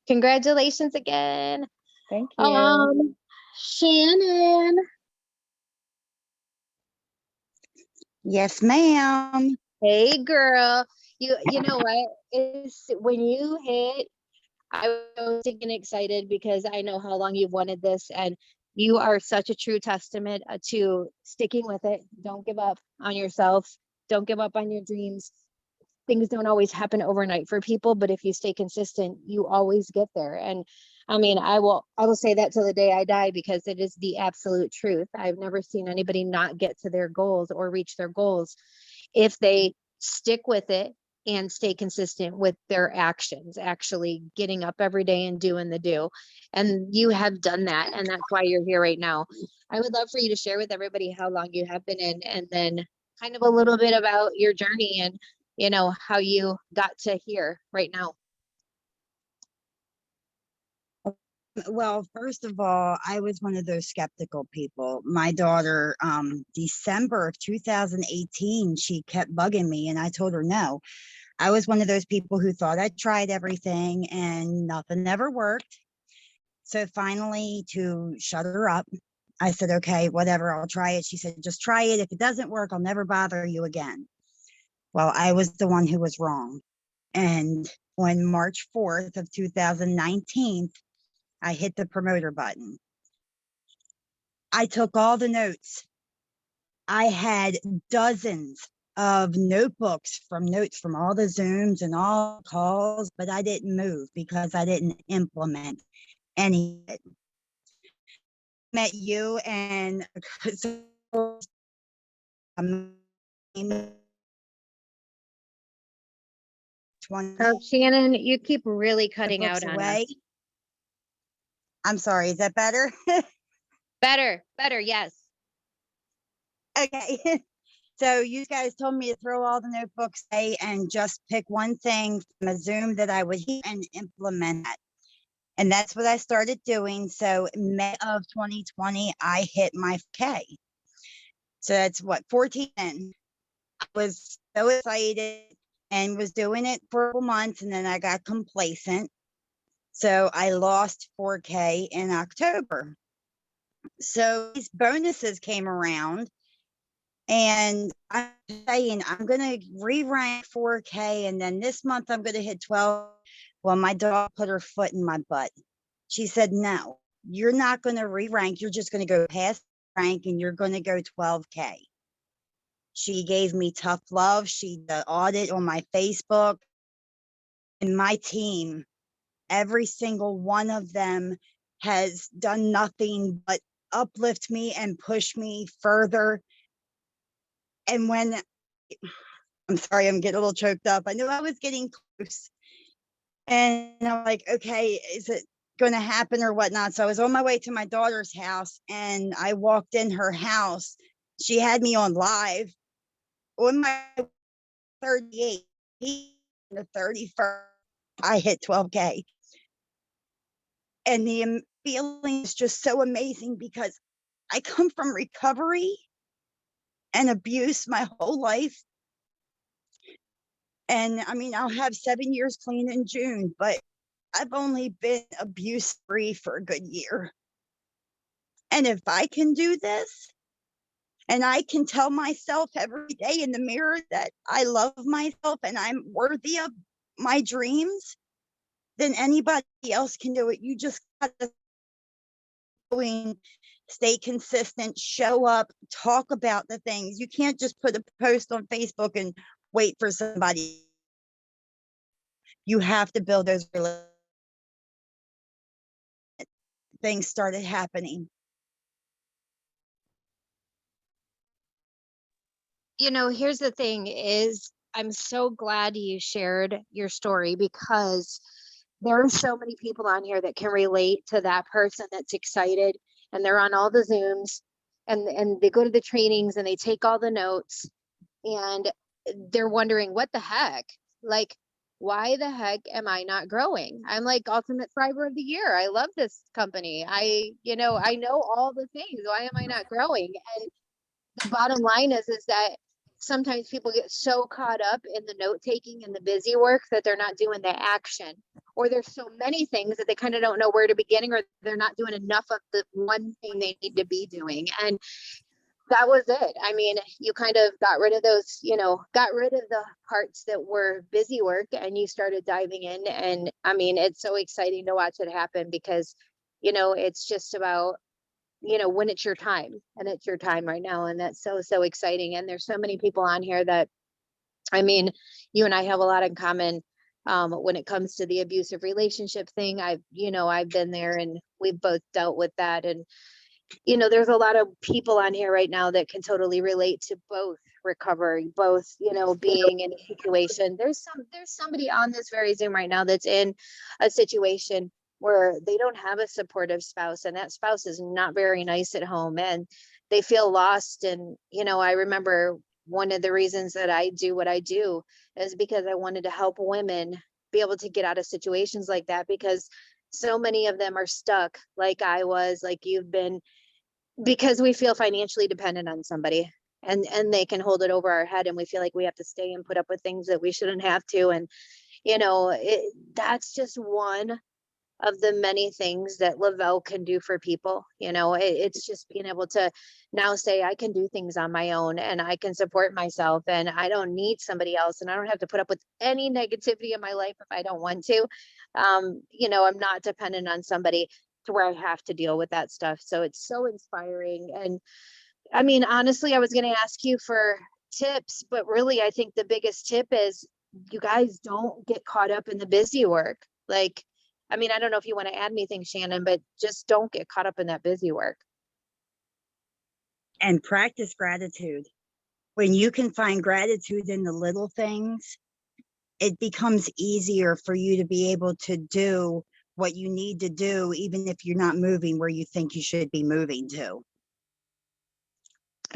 Speaker 1: Congratulations again.
Speaker 5: Thank you.
Speaker 1: Shannon.
Speaker 6: Yes, ma'am.
Speaker 1: Hey, girl. You know what? It's when you hit, I was getting excited because I know how long you've wanted this, and you are such a true testament to sticking with it. Don't give up on yourself. Don't give up on your dreams. Things don't always happen overnight for people, but if you stay consistent, you always get there. And I mean, I will say that till the day I die, because it is the absolute truth. I've never seen anybody not get to their goals or reach their goals if they stick with it and stay consistent with their actions, actually getting up every day and doing the do. And you have done that, and that's why you're here right now. I would love for you to share with everybody how long you have been in, and then kind of a little bit about your journey and how you got to here right now.
Speaker 6: Well, first of all, I was one of those skeptical people. My daughter, December of 2018, she kept bugging me and I told her no. I was one of those people who thought I tried everything and nothing ever worked. So finally, to shut her up, I said, okay, whatever, I'll try it. She said, just try it. If it doesn't work, I'll never bother you again. Well, I was the one who was wrong. And on March 4th of 2019, I hit the promoter button. I took all the notes. I had dozens of notes from all the Zooms and all the calls, but I didn't move because I didn't implement any of it. Met you and
Speaker 1: Oh, Shannon, you keep really cutting out on us.
Speaker 6: I'm sorry, is that better?
Speaker 1: Better, yes.
Speaker 6: Okay. So you guys told me to throw all the notebooks away and just pick one thing from a Zoom that I would hear and implement that. And that's what I started doing. So in May of 2020, I hit my K. So that's what, 14. I was so excited and was doing it for a couple months, and then I got complacent. So I lost 4K in October. So these bonuses came around, and I'm saying I'm going to re-rank 4K, and then this month I'm going to hit 12. Well, my dog put her foot in my butt. She said, no, you're not going to re-rank. You're just going to go past rank and you're going to go 12K. She gave me tough love. She did the audit on my Facebook, and my team, every single one of them has done nothing but uplift me and push me further. And when, I'm sorry, I'm getting a little choked up. I knew I was getting close. And I'm like, okay, is it going to happen or whatnot? So I was on my way to my daughter's house and I walked in her house. She had me on live on my 38, the 31st, I hit 12K. And the feeling is just so amazing because I come from recovery and abuse my whole life. And I mean, I'll have 7 years clean in June, but I've only been abuse free for a good year. And if I can do this, and I can tell myself every day in the mirror that I love myself and I'm worthy of my dreams, then anybody else can do it. You just gotta stay consistent, show up, talk about the things. You can't just put a post on Facebook and wait for somebody. You have to build those relationships. Things started happening.
Speaker 1: You know, here's the thing is I'm so glad you shared your story because there are so many people on here that can relate to that person that's excited and they're on all the Zooms and they go to the trainings and they take all the notes and they're wondering what the heck, like, why the heck am I not growing? I'm like ultimate thriver of the year. I love this company. I know all the things. Why am I not growing? And the bottom line is that sometimes people get so caught up in the note taking and the busy work that they're not doing the action, or there's so many things that they kind of don't know where to begin, or they're not doing enough of the one thing they need to be doing. And that was it. I mean, you kind of got rid of those, got rid of the parts that were busy work and you started diving in. And I mean, it's so exciting to watch it happen because, it's just about, when it's your time, and it's your time right now. And that's so exciting. And there's so many people on here that, I mean, you and I have a lot in common when it comes to the abusive relationship thing. I've been there and we've both dealt with that. And, there's a lot of people on here right now that can totally relate to both recovery, both, being in a situation. There's somebody on this very Zoom right now that's in a situation where they don't have a supportive spouse and that spouse is not very nice at home and they feel lost. And, I remember one of the reasons that I do what I do is because I wanted to help women be able to get out of situations like that, because so many of them are stuck like I was, like you've been, because we feel financially dependent on somebody, and they can hold it over our head, and we feel like we have to stay and put up with things that we shouldn't have to. And that's just one of the many things that Lavelle can do for people. It's just being able to now say, I can do things on my own, and I can support myself, and I don't need somebody else, and I don't have to put up with any negativity in my life if I don't want to. I'm not dependent on somebody to where I have to deal with that stuff. So it's so inspiring. And I mean, honestly, I was going to ask you for tips, but really, I think the biggest tip is you guys don't get caught up in the busy work. Like, I mean, I don't know if you want to add anything, Shannon, but just don't get caught up in that busy work.
Speaker 6: And practice gratitude. When you can find gratitude in the little things, it becomes easier for you to be able to do what you need to do, even if you're not moving where you think you should be moving to.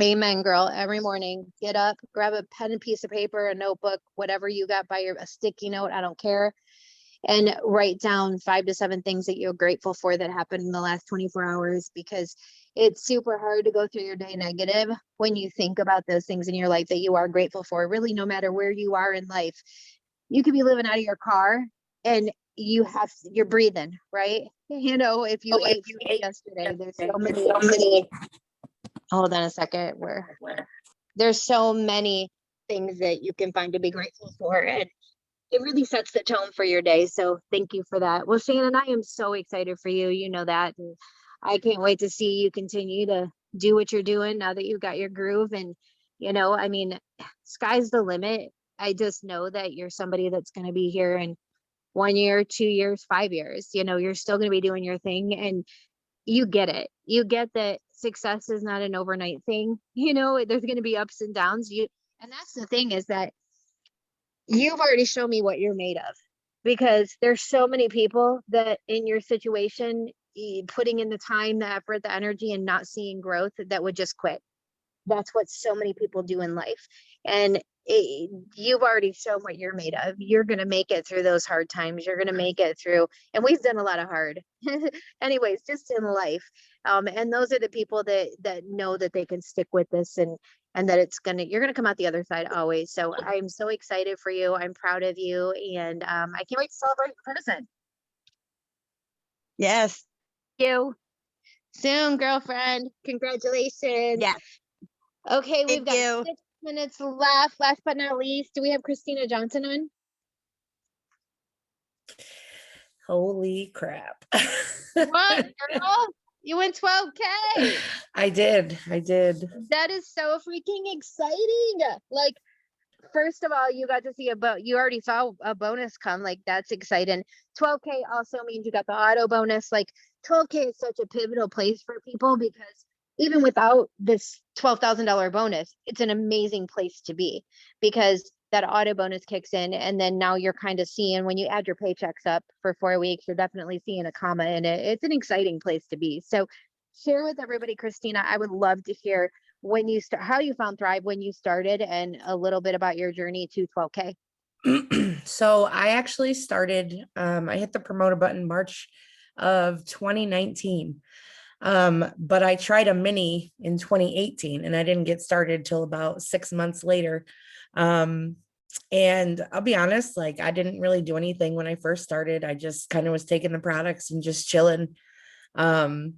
Speaker 1: Amen, girl. Every morning, get up, grab a pen and piece of paper, a notebook, whatever you got by a sticky note, I don't care, and write down 5 to 7 things that you're grateful for that happened in the last 24 hours, because it's super hard to go through your day negative when you think about those things in your life that you are grateful for. Really, no matter where you are in life, you could be living out of your car and you're breathing, right? If you ate food yesterday, there's so many, hold on a second, where there's so many things that you can find to be grateful for. And it really sets the tone for your day. So thank you for that. Well, Shannon, I am so excited for you. You know that. And I can't wait to see you continue to do what you're doing now that you've got your groove. And, I mean, sky's the limit. I just know that you're somebody that's going to be here in 1 year, 2 years, 5 years. You're still going to be doing your thing, and you get it. You get that success is not an overnight thing. There's going to be ups and downs. And that's the thing, is that you've already shown me what you're made of, because there's so many people that in your situation, putting in the time, the effort, the energy, and not seeing growth, that would just quit. That's what so many people do in life. And you've already shown what you're made of. You're going to make it through those hard times. You're going to make it through. And we've done a lot of hard anyways, just in life. And those are the people that know that they can stick with this, and that you're going to come out the other side always. So I'm so excited for you. I'm proud of you. And I can't wait to celebrate in person.
Speaker 6: Yes.
Speaker 1: You soon, girlfriend. Congratulations.
Speaker 6: Yes.
Speaker 1: Okay, we've
Speaker 6: Thank
Speaker 1: got
Speaker 6: you.
Speaker 1: 6 minutes left. Last but not least, do we have Christina Johnson on?
Speaker 7: Holy crap.
Speaker 1: What, girl? You went 12K.
Speaker 7: I did.
Speaker 1: That is so freaking exciting. Like, first of all, you got to see you already saw a bonus come. Like, that's exciting. 12K also means you got the auto bonus. Like, 12K is such a pivotal place for people, because even without this $12,000 bonus, it's an amazing place to be, because that auto bonus kicks in. And then now you're kind of seeing, when you add your paychecks up for 4 weeks, you're definitely seeing a comma in it. It's an exciting place to be. So share with everybody, Christina. I would love to hear how you found Thrive when you started, and a little bit about your journey to 12K.
Speaker 7: So I actually started, I hit the promoter button March of 2019. But I tried a mini in 2018, and I didn't get started till about 6 months later. And I'll be honest, like, I didn't really do anything when I first started. I just kind of was taking the products and just chilling. And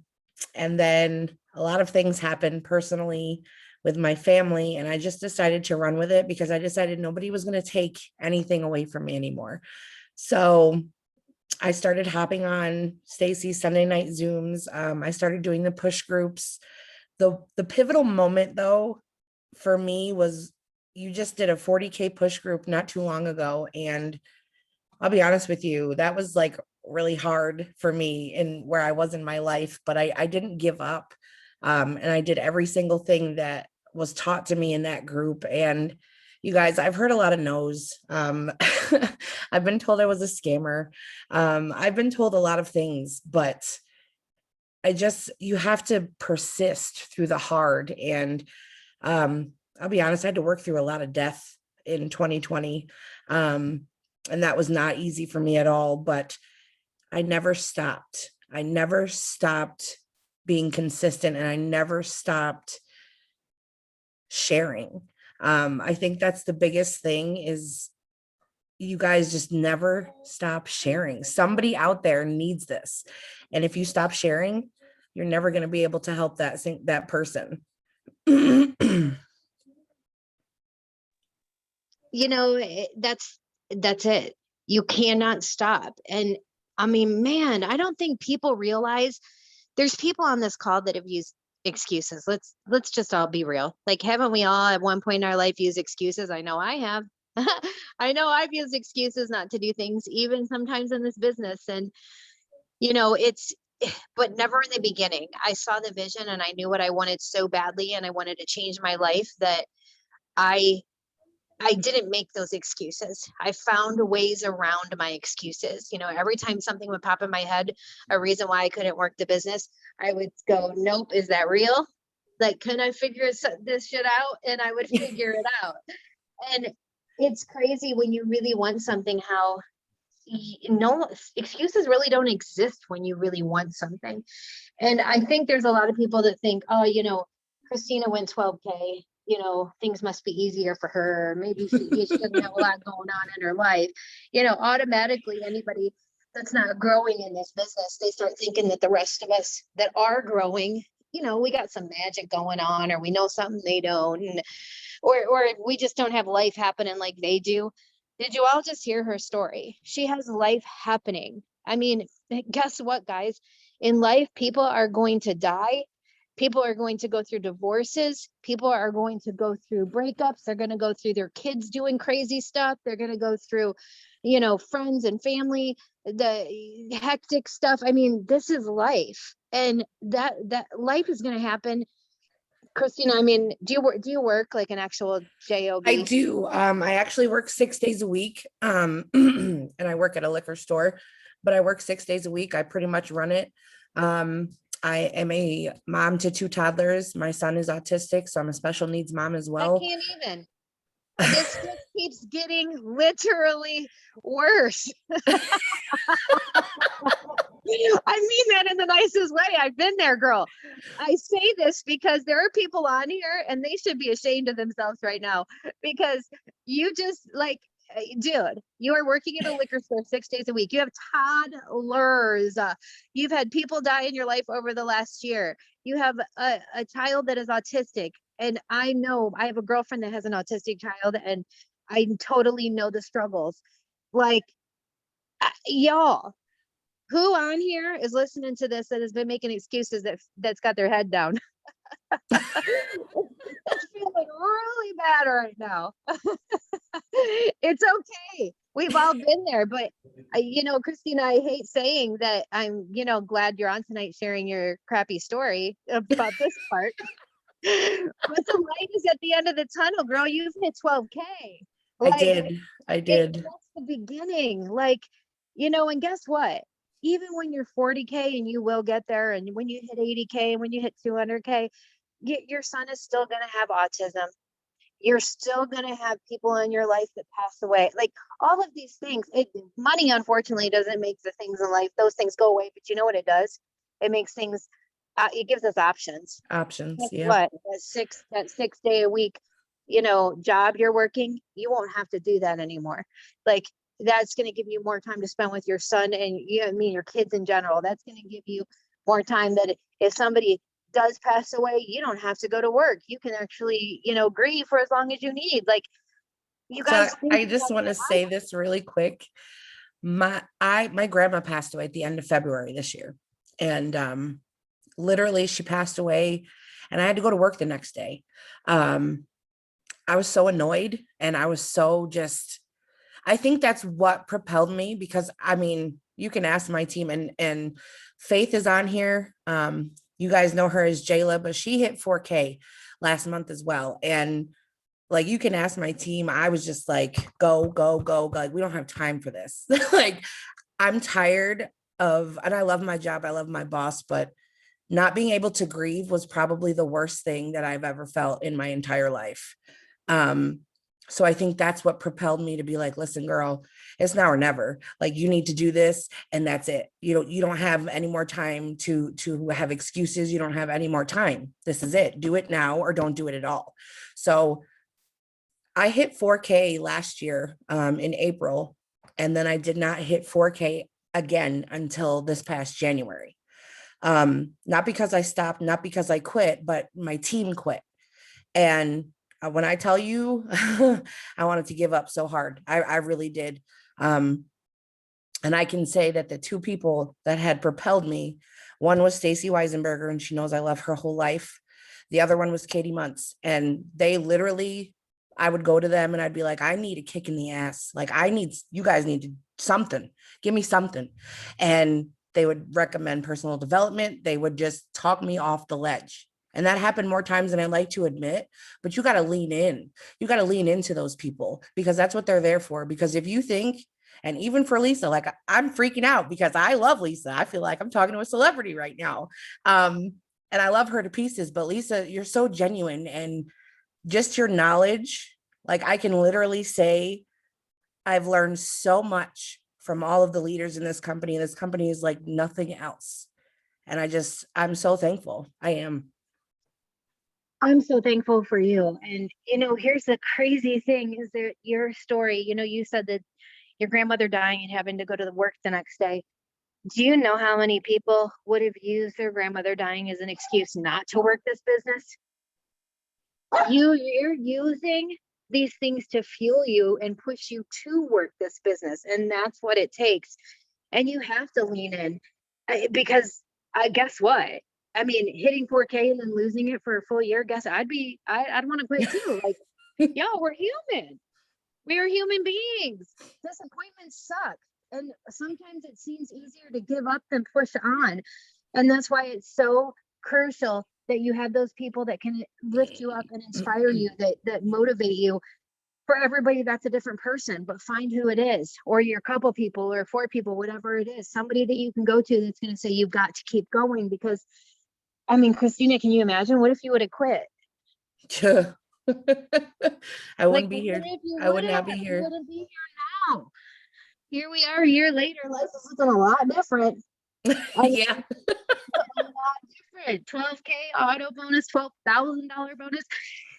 Speaker 7: then a lot of things happened personally with my family, and I just decided to run with it, because I decided nobody was going to take anything away from me anymore. So I started hopping on Stacy's Sunday night Zooms. I started doing the push groups. The pivotal moment, though, for me was, you just did a 40K push group not too long ago. And I'll be honest with you, that was like really hard for me in where I was in my life, but I didn't give up. And I did every single thing that was taught to me in that group. And you guys, I've heard a lot of no's. I've been told I was a scammer. I've been told a lot of things, but you have to persist through the hard. And I'll be honest, I had to work through a lot of death in 2020. And that was not easy for me at all. But I never stopped. I never stopped being consistent, and I never stopped sharing. I think that's the biggest thing, is you guys just never stop sharing. Somebody out there needs this. And if you stop sharing, you're never going to be able to help that person.
Speaker 1: You know, that's it. You cannot stop. And I mean, man, I don't think people realize there's people on this call that have used excuses. Let's just all be real. Like, haven't we all at one point in our life used excuses? I know I have. I know I've used excuses not to do things, even sometimes in this business. And, you know, but never in the beginning. I saw the vision and I knew what I wanted so badly, and I wanted to change my life, that I didn't make those excuses. I found ways around my excuses. You know, every time something would pop in my head, a reason why I couldn't work the business, I would go, nope, is that real? Like, can I figure this shit out? And I would figure it out. And it's crazy when you really want something, how no excuses really don't exist when you really want something. And I think there's a lot of people that think, oh, you know, Christina went 12K, you know, things must be easier for her. Maybe she doesn't have a lot going on in her life. You know, automatically anybody that's not growing in this business, they start thinking that the rest of us that are growing, you know, we got some magic going on, or we know something they don't, and, or we just don't have life happening like they do. Did you all just hear her story? She has life happening. I mean, guess what, guys? In life, people are going to die. People are going to go through divorces. People are going to go through breakups. They're going to go through their kids doing crazy stuff. They're going to go through, you know, friends and family, the hectic stuff. I mean, this is life, and that life is going to happen. Christina, I mean, do you work like an actual job?
Speaker 7: I do. I actually work 6 days a week. And I work at a liquor store, but I work 6 days a week. I pretty much run it. I am a mom to 2 toddlers. My son is autistic, so I'm a special needs mom as well.
Speaker 1: I can't even. This just keeps getting literally worse. I mean that in the nicest way. I've been there, girl. I say this because there are people on here and they should be ashamed of themselves right now, because you just like, dude, you are working at a liquor store 6 days a week. You have toddlers. You've had people die in your life over the last year. You have a child that is autistic. And I know I have a girlfriend that has an autistic child, and I totally know the struggles. Like, y'all, who on here is listening to this that has been making excuses that's got their head down? It's feeling really bad right now. It's okay. We've all been there, but you know, Christina, I hate saying that I'm, you know, glad you're on tonight sharing your crappy story about this part. But the light is at the end of the tunnel, girl. You've hit 12K. Like,
Speaker 7: I did.
Speaker 1: That's the beginning. Like, you know, and guess what? Even when you're 40K, and you will get there, and when you hit 80K, and when you hit 200K, your son is still going to have autism. You're still going to have people in your life that pass away. Like, all of these things, money, unfortunately, doesn't make the things in life, those things go away. But you know what it does? It makes things, it gives us options.
Speaker 7: Yeah.
Speaker 1: What, that 6 day a week, you know, job you're working, you won't have to do that anymore. Like, that's going to give you more time to spend with your son and your kids in general. That's going to give you more time that if somebody does pass away, you don't have to go to work. You can actually, you know, grieve for as long as you need. Like, you guys.
Speaker 7: So I just want to say this really quick. My grandma passed away at the end of February this year. And literally she passed away and I had to go to work the next day. I was so annoyed, and I was so I think that's what propelled me, because I mean, you can ask my team, and Faith is on here. You guys know her as Jayla, but she hit 4K last month as well. And like, you can ask my team. I was just like, go. Like, we don't have time for this. Like, I'm tired of, and I love my job. I love my boss, but not being able to grieve was probably the worst thing that I've ever felt in my entire life. So I think that's what propelled me to be like, listen, girl, it's now or never. Like, you need to do this, and that's it. You don't have any more time to have excuses. You don't have any more time. This is it. Do it now or don't do it at all. So I hit 4K last year in April, and then I did not hit 4K again until this past January. Not because I stopped, not because I quit, but my team quit. And when I tell you, I wanted to give up so hard. I really did. And I can say that the two people that had propelled me, one was Stacy Weisenberger, and she knows I love her whole life. The other one was Katie Muntz. And they literally, I would go to them and I'd be like, I need a kick in the ass. Like, you guys need to something, give me something. And they would recommend personal development. They would just talk me off the ledge. And that happened more times than I like to admit, but you got to lean in. You got to lean into those people, because that's what they're there for. Because if you think, and even for Lisa, like, I'm freaking out because I love Lisa. I feel like I'm talking to a celebrity right now. And I love her to pieces, but Lisa, you're so genuine, and just your knowledge. Like, I can literally say I've learned so much from all of the leaders in this company. This company is like nothing else. And I'm so thankful. I am.
Speaker 1: I'm so thankful for you. And, here's the crazy thing is that your story, you said that your grandmother dying and having to go to the work the next day. Do you know how many people would have used their grandmother dying as an excuse not to work this business? You're using these things to fuel you and push you to work this business. And that's what it takes. And you have to lean in, because guess what? I mean, hitting 4K and then losing it for a full year, I'd want to quit too. Like, y'all, we're human. We are human beings. Disappointments suck. And sometimes it seems easier to give up than push on. And that's why it's so crucial that you have those people that can lift you up and inspire you, that motivate you. For everybody, that's a different person, but find who it is, or your couple people or 4 people, whatever it is, somebody that you can go to that's going to say, you've got to keep going. Because, I mean, Christina, can you imagine? What if you would have quit?
Speaker 7: I wouldn't be here. I would not be here.
Speaker 1: You wouldn't be here now. Here we are a year later. Life is looking a lot different.
Speaker 7: Yeah.
Speaker 1: A lot different. 12K auto bonus, $12,000 bonus.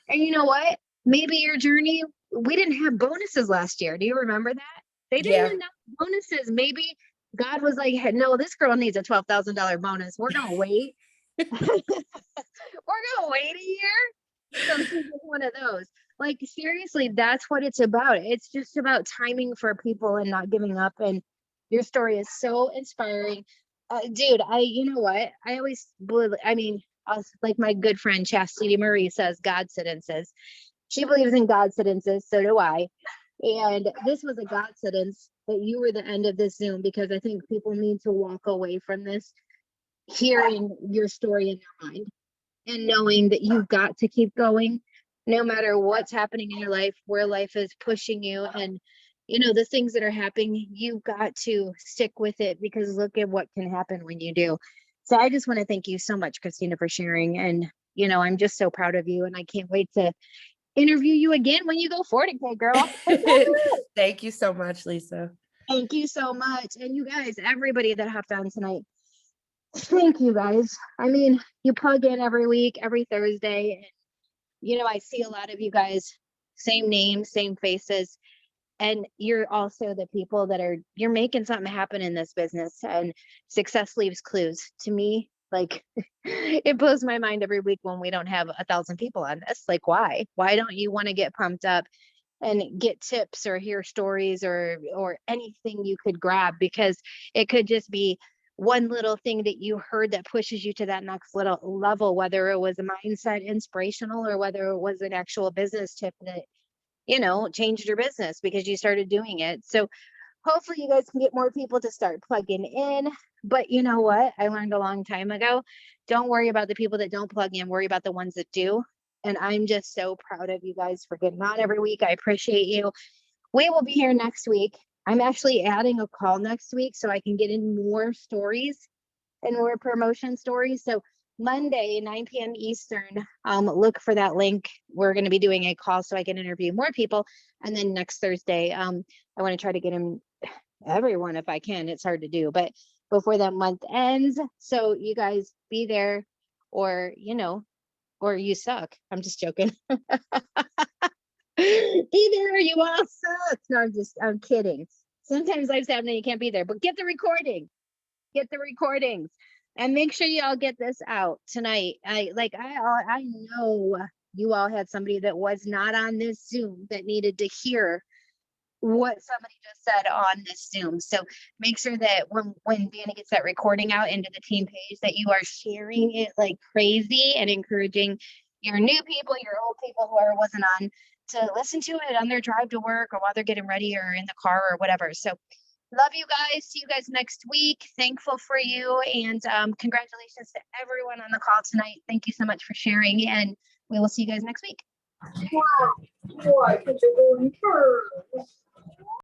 Speaker 1: And you know what? Maybe your journey, we didn't have bonuses last year. Do you remember that? They didn't announce bonuses. Maybe God was like, hey, no, this girl needs a $12,000 bonus. We're going to wait. We're going to wait a year. So she's one of those. Like, seriously, that's what it's about. It's just about timing for people and not giving up. And your story is so inspiring. Dude, you know what? I always believe, like my good friend Chastity Marie says, God-cidences. She believes in God-cidences, so do I. And this was a God-cidence that you were the end of this Zoom, because I think people need to walk away from this hearing your story in their mind and knowing that you've got to keep going no matter what's happening in your life, where life is pushing you. And, the things that are happening, you've got to stick with it, because look at what can happen when you do. So I just want to thank you so much, Christina, for sharing. And, I'm just so proud of you, and I can't wait to interview you again when you go 40K, girl.
Speaker 7: Thank you so much, Lisa.
Speaker 1: Thank you so much. And you guys, everybody that hopped on tonight, thank you guys. I mean, you plug in every week, every Thursday. And, I see a lot of you guys, same names, same faces. And you're also the people you're making something happen in this business. And success leaves clues. To me, like, it blows my mind every week when we don't have 1,000 people on this. Like, why don't you want to get pumped up and get tips or hear stories or anything you could grab? Because it could just be one little thing that you heard that pushes you to that next little level, whether it was a mindset inspirational or whether it was an actual business tip that, changed your business because you started doing it. So hopefully you guys can get more people to start plugging in. But you know what? I learned a long time ago, don't worry about the people that don't plug in, worry about the ones that do. And I'm just so proud of you guys for getting on every week. I appreciate you. We will be here next week. I'm actually adding a call next week so I can get in more stories and more promotion stories. So Monday, 9 p.m. Eastern. Look for that link. We're going to be doing a call so I can interview more people. And then next Thursday, I want to try to get everyone if I can. It's hard to do, but before that month ends. So you guys be there, or or you suck. I'm just joking. Be there or you all suck. No, I'm kidding. Sometimes life's happening, you can't be there, but get the recordings and make sure you all get this out tonight. I know you all had somebody that was not on this Zoom that needed to hear what somebody just said on this Zoom. So make sure that when Danny gets that recording out into the team page, that you are sharing it like crazy and encouraging your new people, your old people, whoever wasn't on, to listen to it on their drive to work or while they're getting ready or in the car or whatever. So love you guys. See you guys next week. Thankful for you. And congratulations to everyone on the call tonight. Thank you so much for sharing. And we will see you guys next week.
Speaker 8: Wow. Boy, 'cause you're going first.